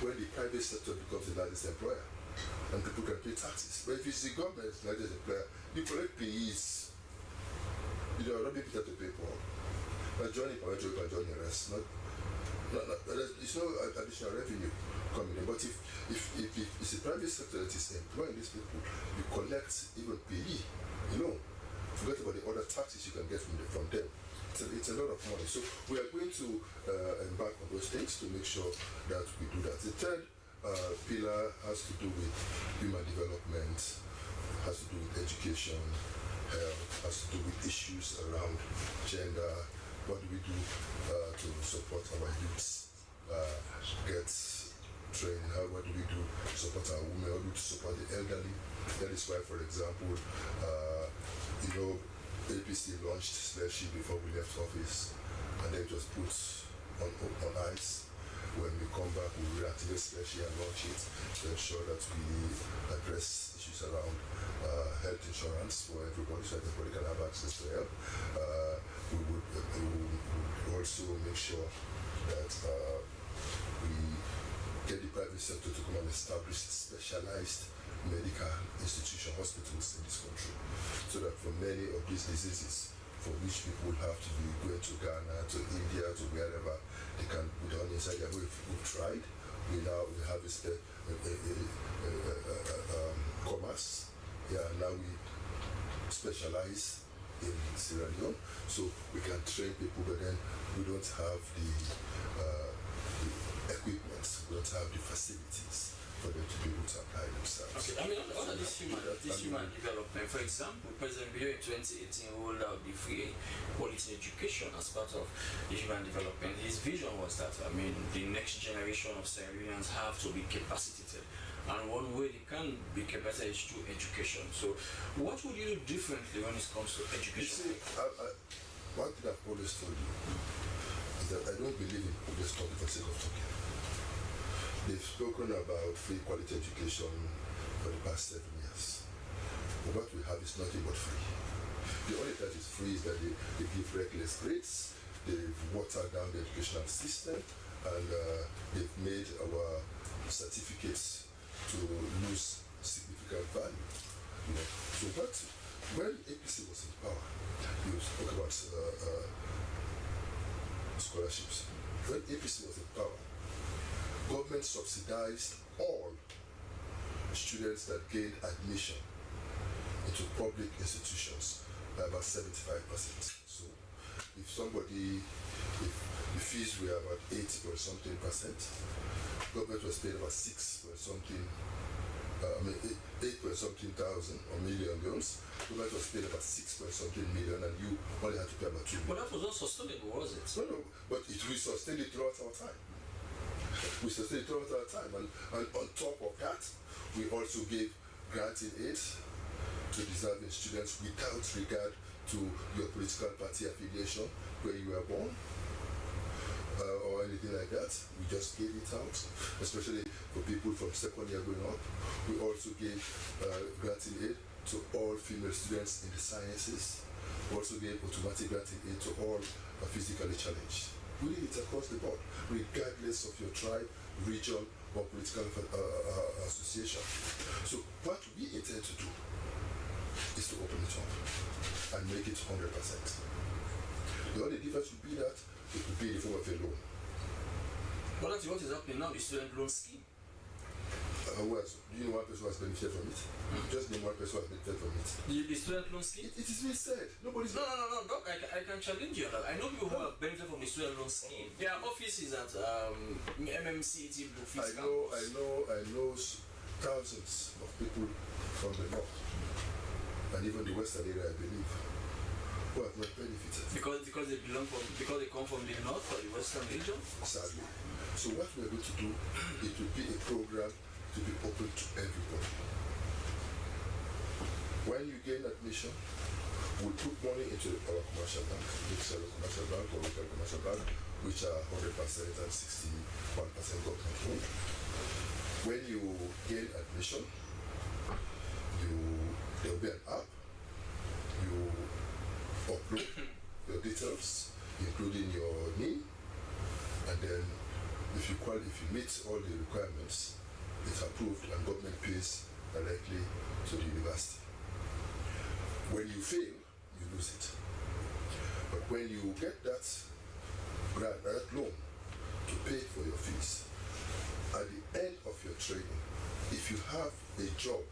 [SPEAKER 6] when the private sector becomes the largest employer and people can pay taxes. But if it's the government the largest employer, you collect PEs. You don't be Peter to pay for. But joining power job and joining the rest. It's no additional revenue coming in. But if it's the private sector that is employing these people, you collect even PE. Forget about the other taxes you can get from them. It's a lot of money. So we are going to embark on those things to make sure that we do that. The third pillar has to do with human development, has to do with education, health, has to do with issues around gender. What do we do to support our youths get trained? What do we do to support our women? What do we do to support the elderly? That is why, for example, APC launched Slbc before we left office, and then just put on ice. When we come back, we will reactivate Slbc and launch it to ensure that we address issues around health insurance for everybody, so everybody can have access to help. We would also make sure that we get the private sector to come and establish specialized medical institution hospitals in this country, so that for many of these diseases for which people have to be going to Ghana, to India, to wherever, they can be done inside their way. We've tried. We have commerce. Now we specialize in Sierra Leone, so we can train people, but then we don't have the equipment, we don't have the facilities for them to be able to apply themselves.
[SPEAKER 5] Okay, I mean, under this human development, for example, President Bio in 2018 rolled out the free quality education as part of the human development. His vision was that, I mean, the next generation of Sierra Leoneans have to be capacitated. And one way they can be capacitated is through education. So, what would you do differently when it comes to education?
[SPEAKER 6] You see, one thing I've always told you is that I don't believe in just talking for the sake of talking. They've spoken about free quality education for the past 7 years. But what we have is nothing but free. The only that is free is that they give reckless grades, they've watered down the educational system, and they've made our certificates to lose significant value. You know? So when APC was in power, you spoke about scholarships. When APC was in power, government subsidized all students that gained admission into public institutions by about 75%. So if the fees were about 80 or something%, government was paying about 6 or something, 8 or something thousand or million loans. Government was paying about 6 or something million, and you only had to pay about 2 million.
[SPEAKER 5] But that was not sustainable, was it?
[SPEAKER 6] No, but we sustained it throughout our time. We sustained it throughout our time, and on top of that, we also gave granting aid to deserving students without regard to your political party affiliation, where you were born, or anything like that. We just gave it out, especially for people from second year going up. We also gave granting aid to all female students in the sciences. We also gave automatic granting aid to all physically challenged. We did it across the board, regardless of your tribe, region, or political association. So what we intend to do is to open it up and make it 100%. The only difference would be that it would be in the form of a loan.
[SPEAKER 5] But that's what is happening now, the student loan scheme.
[SPEAKER 6] Well, do you know one person who has benefited from it? Just name one person who has benefited from it.
[SPEAKER 5] The student loan scheme?
[SPEAKER 6] It is being said. Nobody's...
[SPEAKER 5] No, Doc, I can challenge you on that. I know people who have benefited from the student loan scheme. There are offices at MMCT,
[SPEAKER 6] I know thousands of people from the north and even the western area, I believe, who have not benefited.
[SPEAKER 5] Because they come from the north or the western region?
[SPEAKER 6] Sadly. So what we are going to do, it will be a program to be open to everybody. When you gain admission, we'll put money into our commercial bank, commercial bank or local commercial bank, which are 100% and 61% government owned. When you gain admission, there will be an app. You upload your details, including your name, and then if you meet all the requirements, it's approved and government pays directly to the university. When you fail, you lose it. But when you get that grant, that loan to pay for your fees, at the end of your training, if you have a job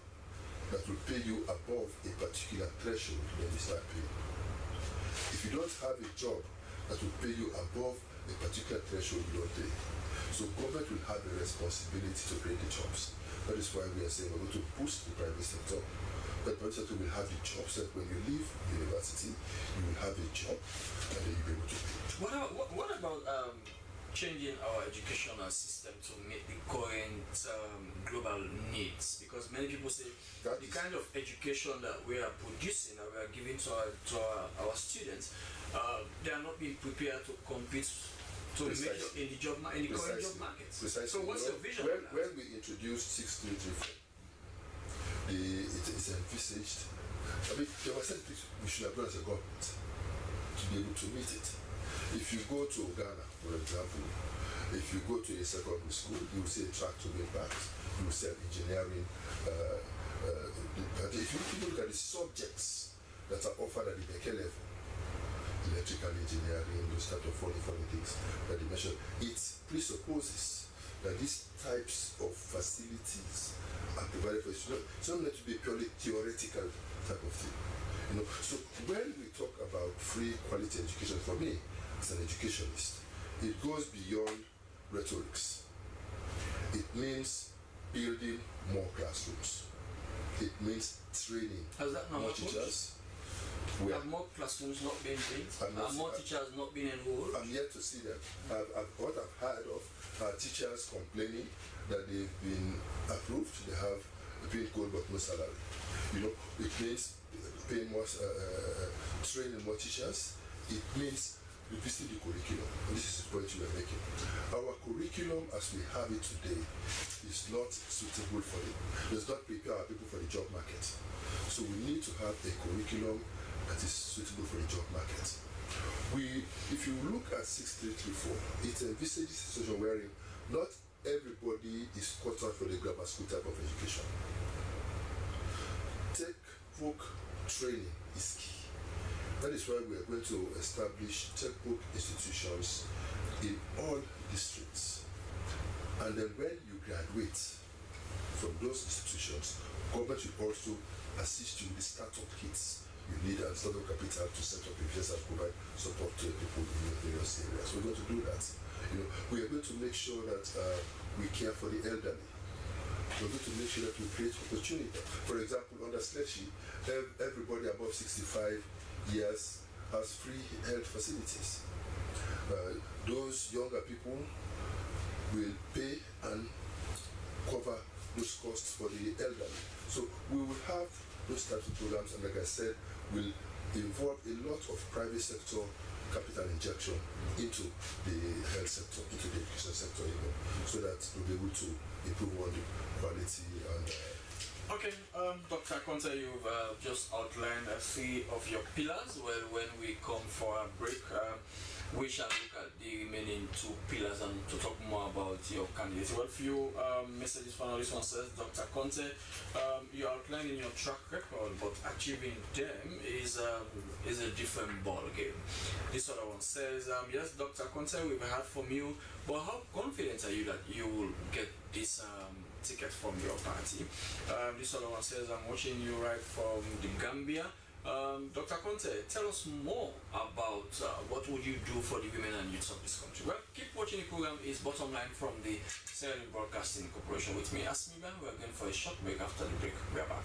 [SPEAKER 6] that will pay you above a particular threshold, then you start paying. If you don't have a job that will pay you above a particular threshold, you don't pay. So government will have the responsibility to create the jobs. That is why we are saying we're going to boost the private sector. The private sector will have the jobs that when you leave university, you will have a job and then you'll be able to pay.
[SPEAKER 5] What about changing our educational system to meet the current global needs? Because many people say the kind of education that we are producing and we are giving to our students, they are not being prepared to compete in the current job markets.
[SPEAKER 6] Precisely.
[SPEAKER 5] So what's your vision?
[SPEAKER 6] When we introduced 633, it's envisaged. I mean, there were certain things we should have done as a government to be able to meet it. If you go to Ghana, for example, if you go to a secondary school, you will see a track to impact, you will see engineering. But if you look at the subjects that are offered at the Beke level, electrical engineering, those type of funny things that they mentioned, it presupposes that these types of facilities are provided for students. It's not meant to be purely theoretical type of thing. So when we talk about free quality education, for me, as an educationist, it goes beyond rhetorics. It means building more classrooms. It means training
[SPEAKER 5] Has that not
[SPEAKER 6] more
[SPEAKER 5] happened?
[SPEAKER 6] teachers.
[SPEAKER 5] Have more classrooms not been built? Have more teachers not been enrolled?
[SPEAKER 6] I'm yet to see them. What I've heard of are teachers complaining that they've been approved, they have been told but no salary. You know, it means paying more, training more teachers. It means revisiting the curriculum. And this is the point you are making. Our curriculum as we have it today is not suitable for it. Does not prepare our people for the job market. So we need to have a curriculum that is suitable for the job market. If you look at 6334, it envisages a situation wherein not everybody is cut out for the grammar school type of education. Textbook training is key. That is why we are going to establish textbook institutions in all districts. And then when you graduate from those institutions, government will also assist you with the startup kits you need and startup capital to set up business and provide support to people in your various areas. We're going to do that. You know, we are going to make sure that we care for the elderly. We're going to make sure that we create opportunity. For example, on the Slbc, everybody above 65 years has free health facilities. Those younger people will pay and cover those costs for the elderly. So we will have those types of programs, and like I said, will involve a lot of private sector capital injection into the health sector, into the education sector, you know, so that we'll be able to improve on the quality and
[SPEAKER 5] Okay, Dr. Conte, you've just outlined a few of your pillars. Well, when we come for a break, we shall look at the remaining two pillars and to talk more about your candidacy. Well, few messages for now. This one says, Dr. Conte, you outlined in your track record, but achieving them is a different ball game. This other one says, yes, Dr. Conte, we've heard from you, but how confident are you that you will get this ticket from your party? This other one says, I'm watching you right from the Gambia. Dr. Conte, tell us more about what would you do for the women and youths of this country. Well, keep watching the program. Is Bottom Line from the Sierra Leone Broadcasting Corporation with me, Asmiba. We're going for a short break. After the break, we're back.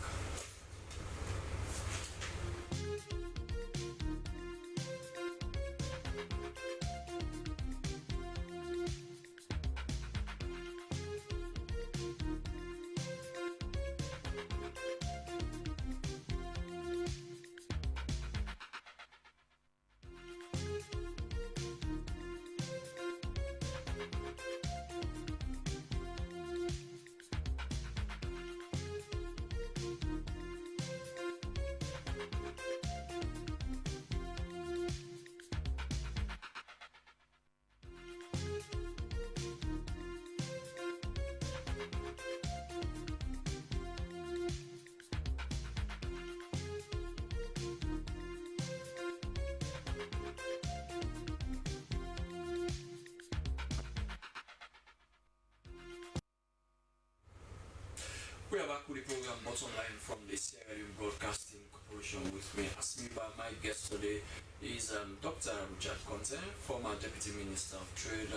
[SPEAKER 5] We are back with the program Bottom Line from the Sierra Leone Broadcasting Corporation with me, Asmiba. My guest today is Dr. Richard Conte, former Deputy Minister of Trade,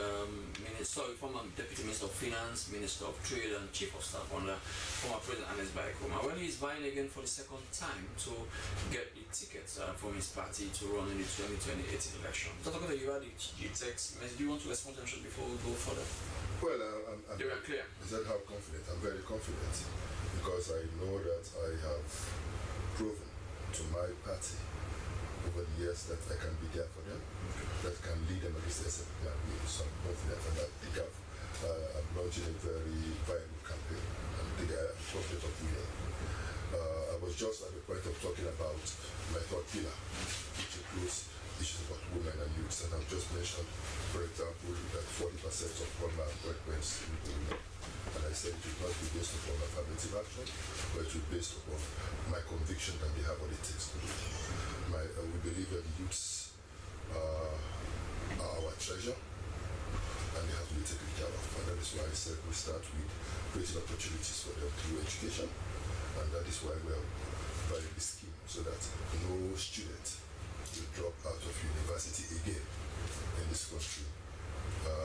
[SPEAKER 5] former Deputy Minister of Finance, Minister of Trade and Chief of Staff under former President Ernest Bai Koroma. Well, he is vying again for the second time to get the tickets from his party to run in the 2028 election. Dr. Conte, you had the text. Do you want to respond to them before we go further?
[SPEAKER 6] well,
[SPEAKER 5] They were clear.
[SPEAKER 6] Is that how confident? I'm very confident because I know that I have proven to my party over the years that I can be there for them, that can lead them against the SFP. So I'm confident, and I think I'm launching a very viable campaign, and I think I'm confident of winning. I was just at the point of talking about my third pillar, which includes issues about women and youths, and I've just mentioned, for example, that 40% of all my appointments will be women. And I said it will not be based upon affirmative action, but it will be based upon my conviction that they have what it takes to do it. We believe that the youths are our treasure, and they have to be taken care of. And that is why I said we start with creating opportunities for them through education, and that is why we are running this scheme, so that no student will drop out of university again in this country,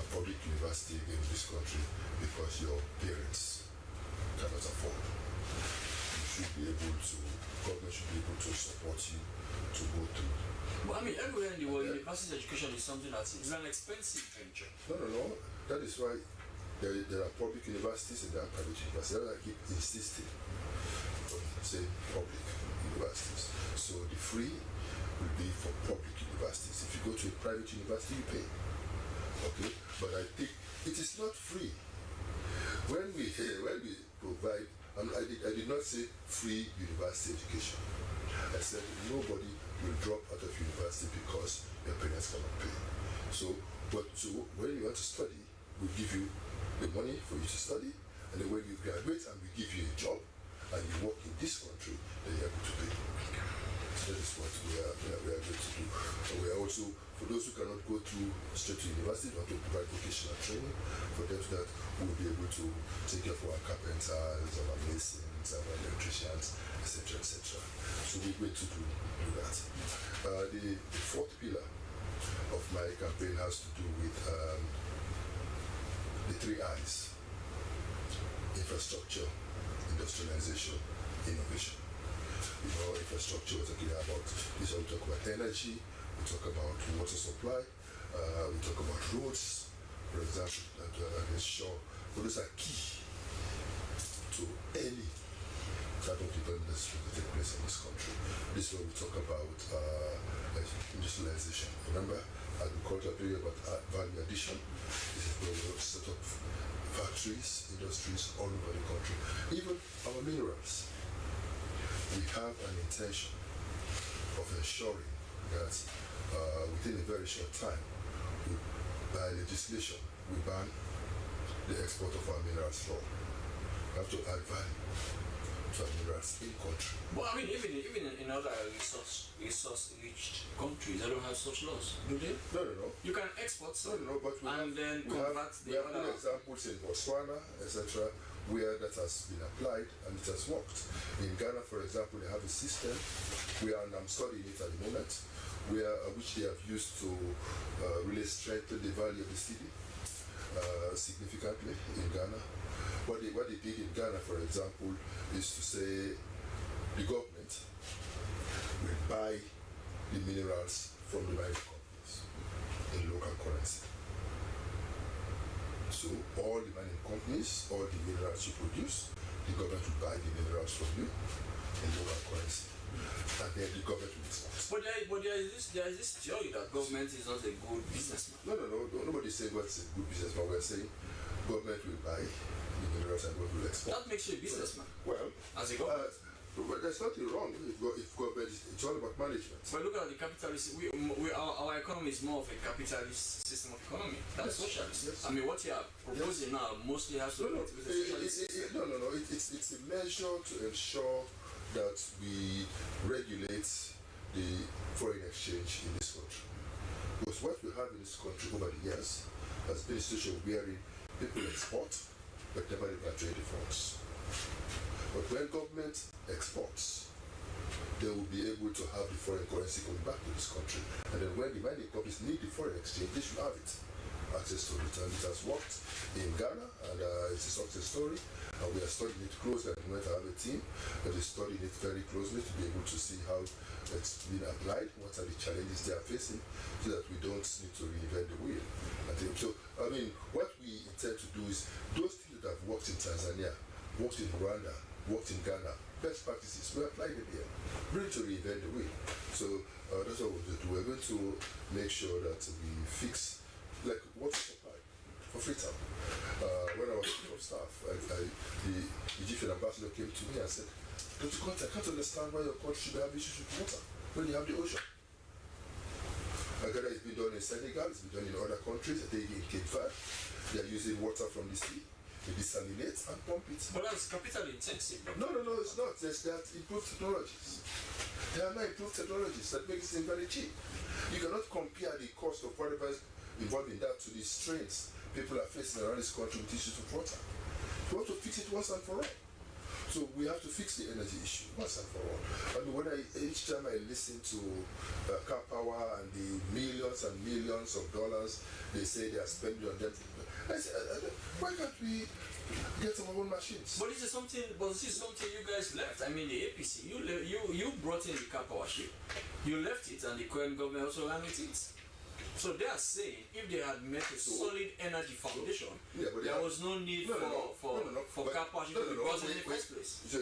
[SPEAKER 6] public university again in this country, because your parents cannot afford. You should be able to, government should be able to support you to go through.
[SPEAKER 5] But I mean, everywhere in the world, university education is something that is an expensive venture.
[SPEAKER 6] No. That is why there are public universities and there are private universities. That's why I keep insisting on saying public universities. So the free will be for public universities. If you go to a private university, you pay. Okay? But I think it is not free. When we provide, I did not say free university education. I said nobody will drop out of university because your parents cannot pay. So when you want to study, we give you the money for you to study, and then when you graduate and we give you a job and you work in this country, then you're able to pay. So that is what we are going to do. And we are also, for those who cannot go through straight to university, we want to provide vocational training for them so that we will be able to take care of our carpenters, our masons, our electricians, etc., etc. So we're going to do that. The fourth pillar of my campaign has to do with the 3 I's: infrastructure, industrialization, innovation. You know, infrastructure, we're talking about this. We talk about energy, we talk about water supply, we talk about roads, for example, and shore. But those are key to any type of development that take place in this country. This is where we talk about industrialization. Remember, agriculture, period about value addition. This is where we set up factories, industries all over the country. Even our minerals. We have an intention of ensuring that within a very short time, by legislation, we ban the export of our minerals from. We have to add value to our minerals in country.
[SPEAKER 5] But I mean, even in other resource-rich countries, they don't have such laws, do they?
[SPEAKER 6] No.
[SPEAKER 5] You can export some,
[SPEAKER 6] but we have examples in Botswana, etc., where that has been applied and it has worked. In Ghana, for example, they have a system where, and I'm studying it at the moment, which they have used to really strengthen the value of the city significantly in Ghana. What they did in Ghana, for example, is to say the government will buy the minerals from the mining companies in local currency. So all the mining companies, all the minerals you produce, the government will buy the minerals from you in local currency. And then the government will export.
[SPEAKER 5] But there is this theory that government is not a good businessman.
[SPEAKER 6] No. Nobody's saying what's a good businessman. We're saying government will buy the minerals and government will export.
[SPEAKER 5] That makes you a businessman.
[SPEAKER 6] Well,
[SPEAKER 5] as a government.
[SPEAKER 6] But there's nothing wrong if government it's all about management.
[SPEAKER 5] But look at the capitalist. Our economy is more of a capitalist system of economy than socialist.
[SPEAKER 6] Yes.
[SPEAKER 5] I mean, what you are proposing now mostly has to do with the socialist system.
[SPEAKER 6] No. It's a measure to ensure that we regulate the foreign exchange in this country. Because what we have in this country over the years has been a situation wherein people export but never repatriate the funds. But when government exports, they will be able to have the foreign currency coming back to this country. And then when the mining companies need the foreign exchange, they should have it. Access to it. And it has worked in Ghana, and it's a success story. And we are studying it closely. At the moment, I have a team that is studying it very closely to be able to see how it's been applied, what are the challenges they are facing, so that we don't need to reinvent the wheel. So, I mean, what we intend to do is those things that have worked in Tanzania, worked in Rwanda, worked in Ghana, best practices, we apply them here. Really to reinvent the wheel. So that's what we're going to do. We're going to make sure that we fix, like, water supply for Freetown. When I was chief of staff, the Egyptian ambassador came to me and said, Dr. Conte, I can't understand why your country should have issues with water when you have the ocean. It's been done in Senegal, it's been done in other countries. I think in Cape Verde, they are using water from the sea. They desalinate and pump it.
[SPEAKER 5] But that's capital intensive.
[SPEAKER 6] No, it's not. There's that improved technologies. There are now improved technologies that make it very cheap. You cannot compare the cost of whatever is involved in that to the strains people are facing around this country with issues of water. You want to fix it once and for all. So we have to fix the energy issue once and for all. I mean, each time I listen to car power and the millions and millions of dollars they say they are spending on them, I say, why can't we get some of our own machines?
[SPEAKER 5] But this is something you guys left. I mean, the APC, you brought in the car power ship, you left it, and the current government also ran with it. So they are saying if they had met a solid energy foundation, there was no need for car power ship to be brought in the first place.
[SPEAKER 6] So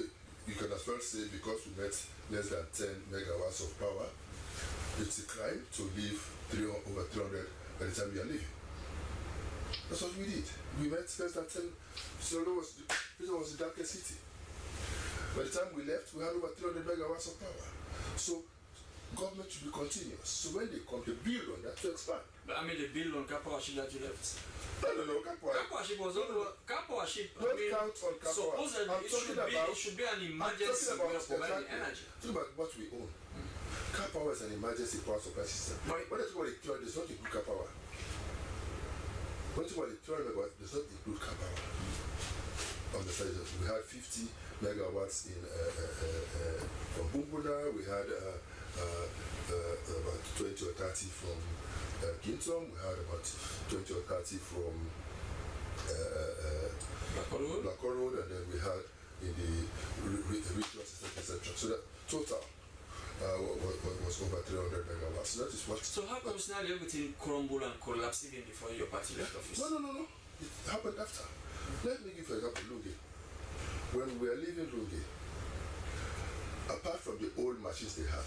[SPEAKER 6] you can as well say because we met less than 10 megawatts of power, it's a crime to leave over 300 by the time we are leaving. That's what we did. We met less than 10. Sierra was the darkest city. By the time we left, we had over 300 megawatts of power. So government should be continuous. So when they come, they build on that to expand.
[SPEAKER 5] But I mean, they build on car power ship that you left.
[SPEAKER 6] No, car
[SPEAKER 5] power ship was car power ship.
[SPEAKER 6] Don't count on car power.
[SPEAKER 5] Supposedly, it should be an emergency way of providing energy.
[SPEAKER 6] Think about what we own. Car power is an emergency power supply system. When I talk about the theory, does not include car power. When I talk about the theory megawatts, does not include car power. On the side, we had 50 megawatts from Bumbuna. We had about 20 or 30 from Kintom. We had about 20 or 30 from Black Road, and then we had in the regional system, etc. So that total was over 300 megawatts. So that is what.
[SPEAKER 5] So how comes now everything crumble and collapse even before your party left office?
[SPEAKER 6] No. It happened after. Let me give you an example, Lungi. When we were leaving Lungi, apart from the old machines they had,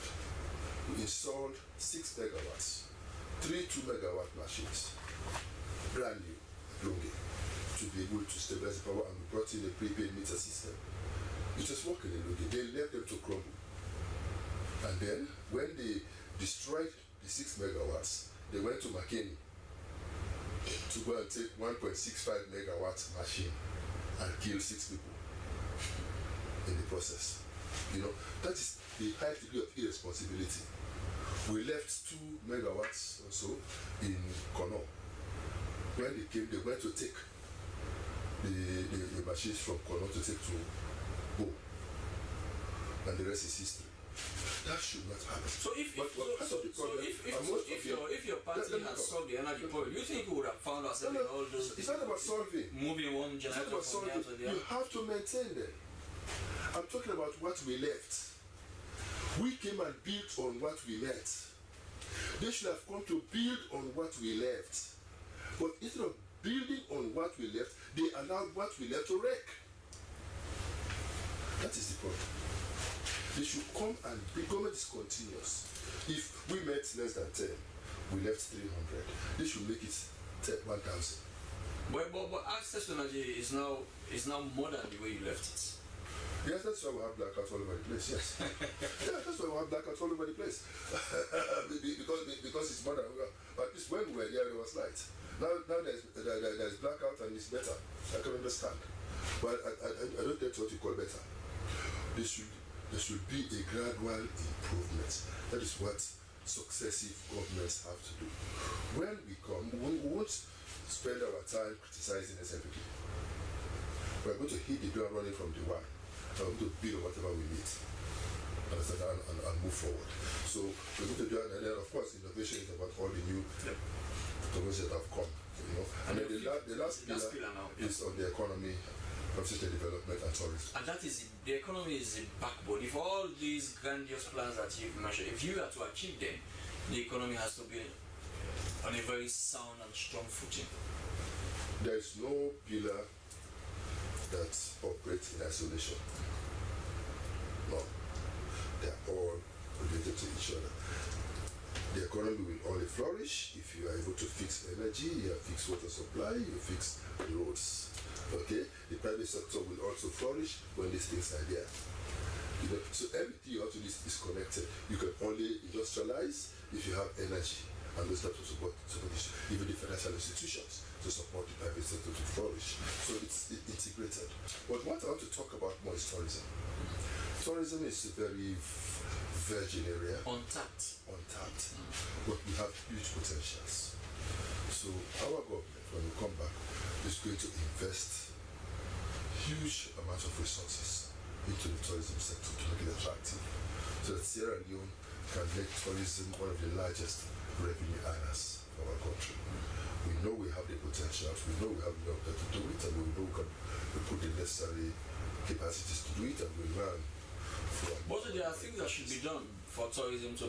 [SPEAKER 6] we installed 6 megawatts, 3 2-megawatt machines, brand new, Lungi, to be able to stabilize the power, and we brought in a prepaid meter system. It was working in Lungi. They left them to crumble. And then, when they destroyed the 6 megawatts, they went to McKinney to go and take 1.65 megawatt machine and kill 6 people in the process. You know, that is the high degree of irresponsibility. We left 2 megawatts or so in Kono. When they came, they went to take the machines from Kono to take to Bo. And the rest is history. That should not happen.
[SPEAKER 5] So if your party has solved the energy problem, you think we would have found ourselves in all those?
[SPEAKER 6] It's not about solving.
[SPEAKER 5] Moving one generator from the other to the other.
[SPEAKER 6] You have to maintain them. I'm talking about what we left. We came and built on what we left. They should have come to build on what we left. But instead of building on what we left, they allowed what we left to wreck. That is the problem. They should come and the government is continuous. If we met less than 10, we left 300. They should make it 1,000.
[SPEAKER 5] But access to energy is now more than the way you left it.
[SPEAKER 6] Yes, that's why we have blackouts all over the place. Yes, yeah, that's why we have blackouts all over the place. because it's more than at least when we were there was light. Now there's blackout and it's better. I can understand, but I don't get what you call better. There should be a gradual improvement. That is what successive governments have to do. When we come, we won't spend our time criticizing SLBC. We're going to hit the ground running from the one. We're going to build whatever we need. Understand, and move forward. So we're going to do that, and then of course innovation is about all the new technologies that have come. You know, and then the last pillar is on the economy, the development and tourism. And
[SPEAKER 5] that is the economy is the backbone. If all these grandiose plans that you've mentioned, if you are to achieve them, the economy has to be on a very sound and strong footing.
[SPEAKER 6] There is no pillar that operates in isolation. No. They are all related to each other. The economy will only flourish if you are able to fix energy, you fix water supply, you fix the roads. Okay? The private sector will also flourish when these things are there. You know, so everything you have to do is connected. You can only industrialize if you have energy and those types of support even the financial institutions to support the private sector to flourish. So it's integrated. But what I want to talk about more is tourism. Tourism is a very virgin area.
[SPEAKER 5] Untapped.
[SPEAKER 6] But we have huge potentials. So our government, when we come back, is going to invest huge amounts of resources into the tourism sector to make it attractive, so that Sierra Leone can make tourism one of the largest revenue earners for our country. We know we have the potential, we know we have the ability to do it, and we know we put the necessary capacities to do it, and we learn from.
[SPEAKER 5] But there are things that should be done for tourism to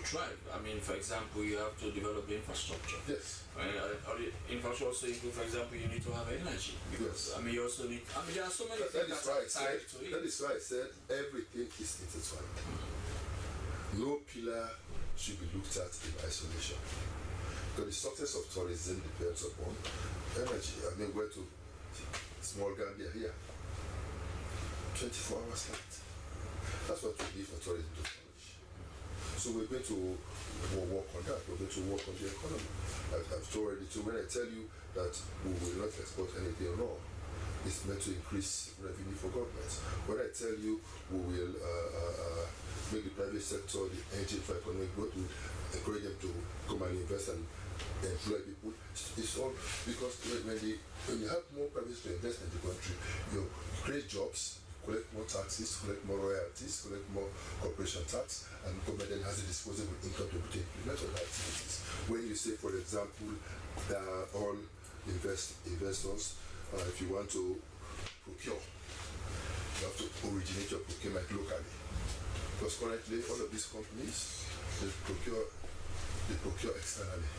[SPEAKER 5] thrive. I mean, for example, you have to develop the infrastructure.
[SPEAKER 6] Yes.
[SPEAKER 5] Infrastructure also include, for example, you need to have energy. Because,
[SPEAKER 6] Yes.
[SPEAKER 5] I mean, you also need. I mean, there are so many
[SPEAKER 6] That
[SPEAKER 5] things
[SPEAKER 6] is
[SPEAKER 5] that
[SPEAKER 6] why
[SPEAKER 5] are tied to it.
[SPEAKER 6] That is why I said everything is intertwined. No pillar should be looked at in isolation. Because the success of tourism depends upon energy. I mean, we're to small Gambia here. 24 hours light. That's what we need for tourism to flourish. So we're going to work on that. We're going to work on the economy. I've told already, so when I tell you that we will not export anything raw, it's meant to increase revenue for governments. When I tell you we will make the private sector the engine for economic growth, we encourage them to come and invest and employ people. It's all because when you have more private to invest in the country, you create jobs, collect more taxes, collect more royalties, collect more corporation tax, and government then has a disposable income to implement on activities. When you say, for example, all investors, if you want to procure, you have to originate your procurement locally. Because currently, all of these companies, they procure externally,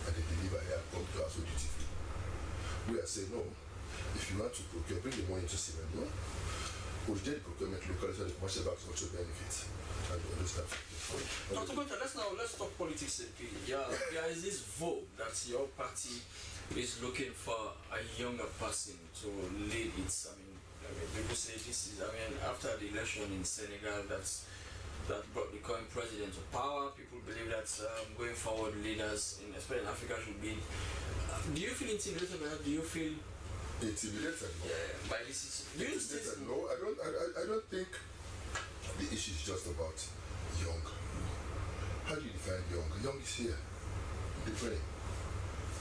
[SPEAKER 6] and they deliver here and come to us with duty free. We are saying, no, if you want to procure, bring the money to Sierra Leone, originate procurement locally so that commercial banks also benefit. And those types of things.
[SPEAKER 5] Dr. Gunter, let's talk politics. There is this vote that your party is looking for a younger person to lead its. I mean, people say this is. I mean, after the election in Senegal, that brought the current president to power. People believe that going forward, leaders, especially in Africa, should be. Do you feel intimidated by that? Do you feel
[SPEAKER 6] intimidated? No.
[SPEAKER 5] By this?
[SPEAKER 6] No, I don't think the issue is just about young. How do you define young? Young is here, the brain.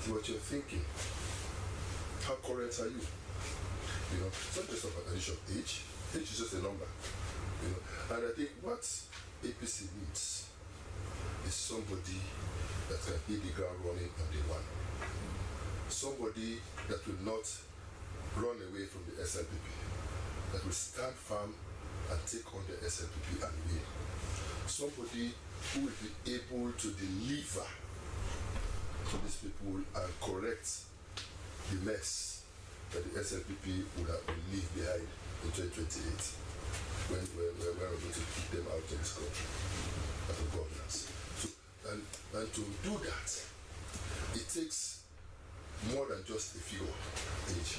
[SPEAKER 6] See what you're thinking. How current are you? You know, it's not just about an issue of age. Age is just a number. You know, and I think what APC needs is somebody that can hit the ground running on day one. Somebody that will not run away from the SLPP, that will stand firm and take on the SLPP and win. Somebody who will be able to deliver to these people and correct the mess that the SLPP would leave behind in 2028 when we're going to kick them out of this country as a governance. So, and to do that, it takes more than just a figure age.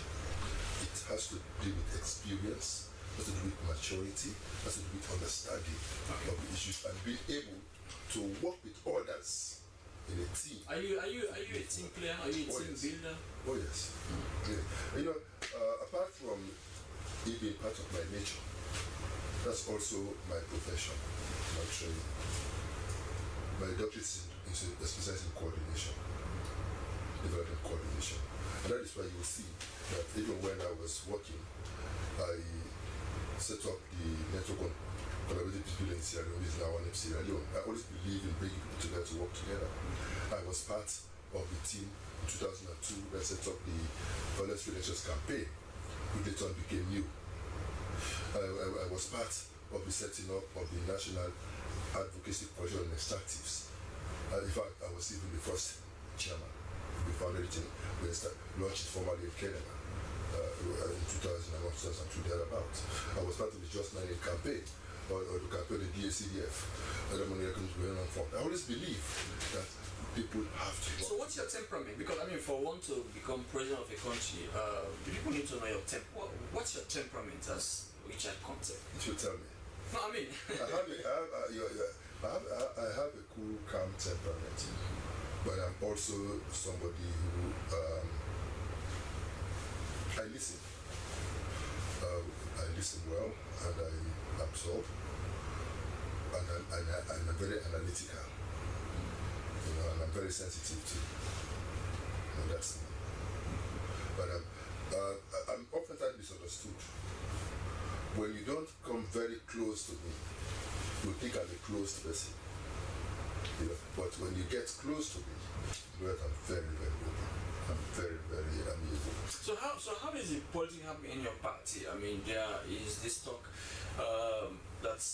[SPEAKER 6] It has to do with experience, has to do with maturity, has to do with understanding of the issues and being able to work with others in a team.
[SPEAKER 5] Are you a team player? Are you a team builder?
[SPEAKER 6] Oh yes. Yeah. You know, apart from it being part of my nature, that's also my profession, my training. My doctorate is specialized in coordination, development coordination. And that is why you will see that even when I was working, I set up the network on collaborative people in Sierra Leone, which is now one in Sierra Leone. I always believe in bringing people together to work together. I was part of the team in 2002 that set up the Violence Relations Campaign, which later on became new. I was part of the setting up of the National Advocacy Coalition on Extractives. In fact, I was even the first chairman. We founded it we launched it formally in Kenema in 2001, 2002, thereabouts. I was part of the Just 9 campaign, or the campaign of the DACDF. I always believe that people have to work.
[SPEAKER 5] So what's your temperament? Because I mean, for one to become president of a country, people need to know your what's your temperament as Richard Conte?
[SPEAKER 6] You should tell me.
[SPEAKER 5] No, I mean,
[SPEAKER 6] I have a cool, calm temperament, but I'm also somebody who I listen. I listen well, and I absorb, and I'm very analytical. You know, and I'm very sensitive to. You know, that's me. But I'm oftentimes misunderstood. when you don't come very close to me, you think I'm a closed person. You know, but when you get close to me, you know that I'm very, very open. I'm very, very amiable.
[SPEAKER 5] So how does the politics happen in your party? I mean, there is this talk that's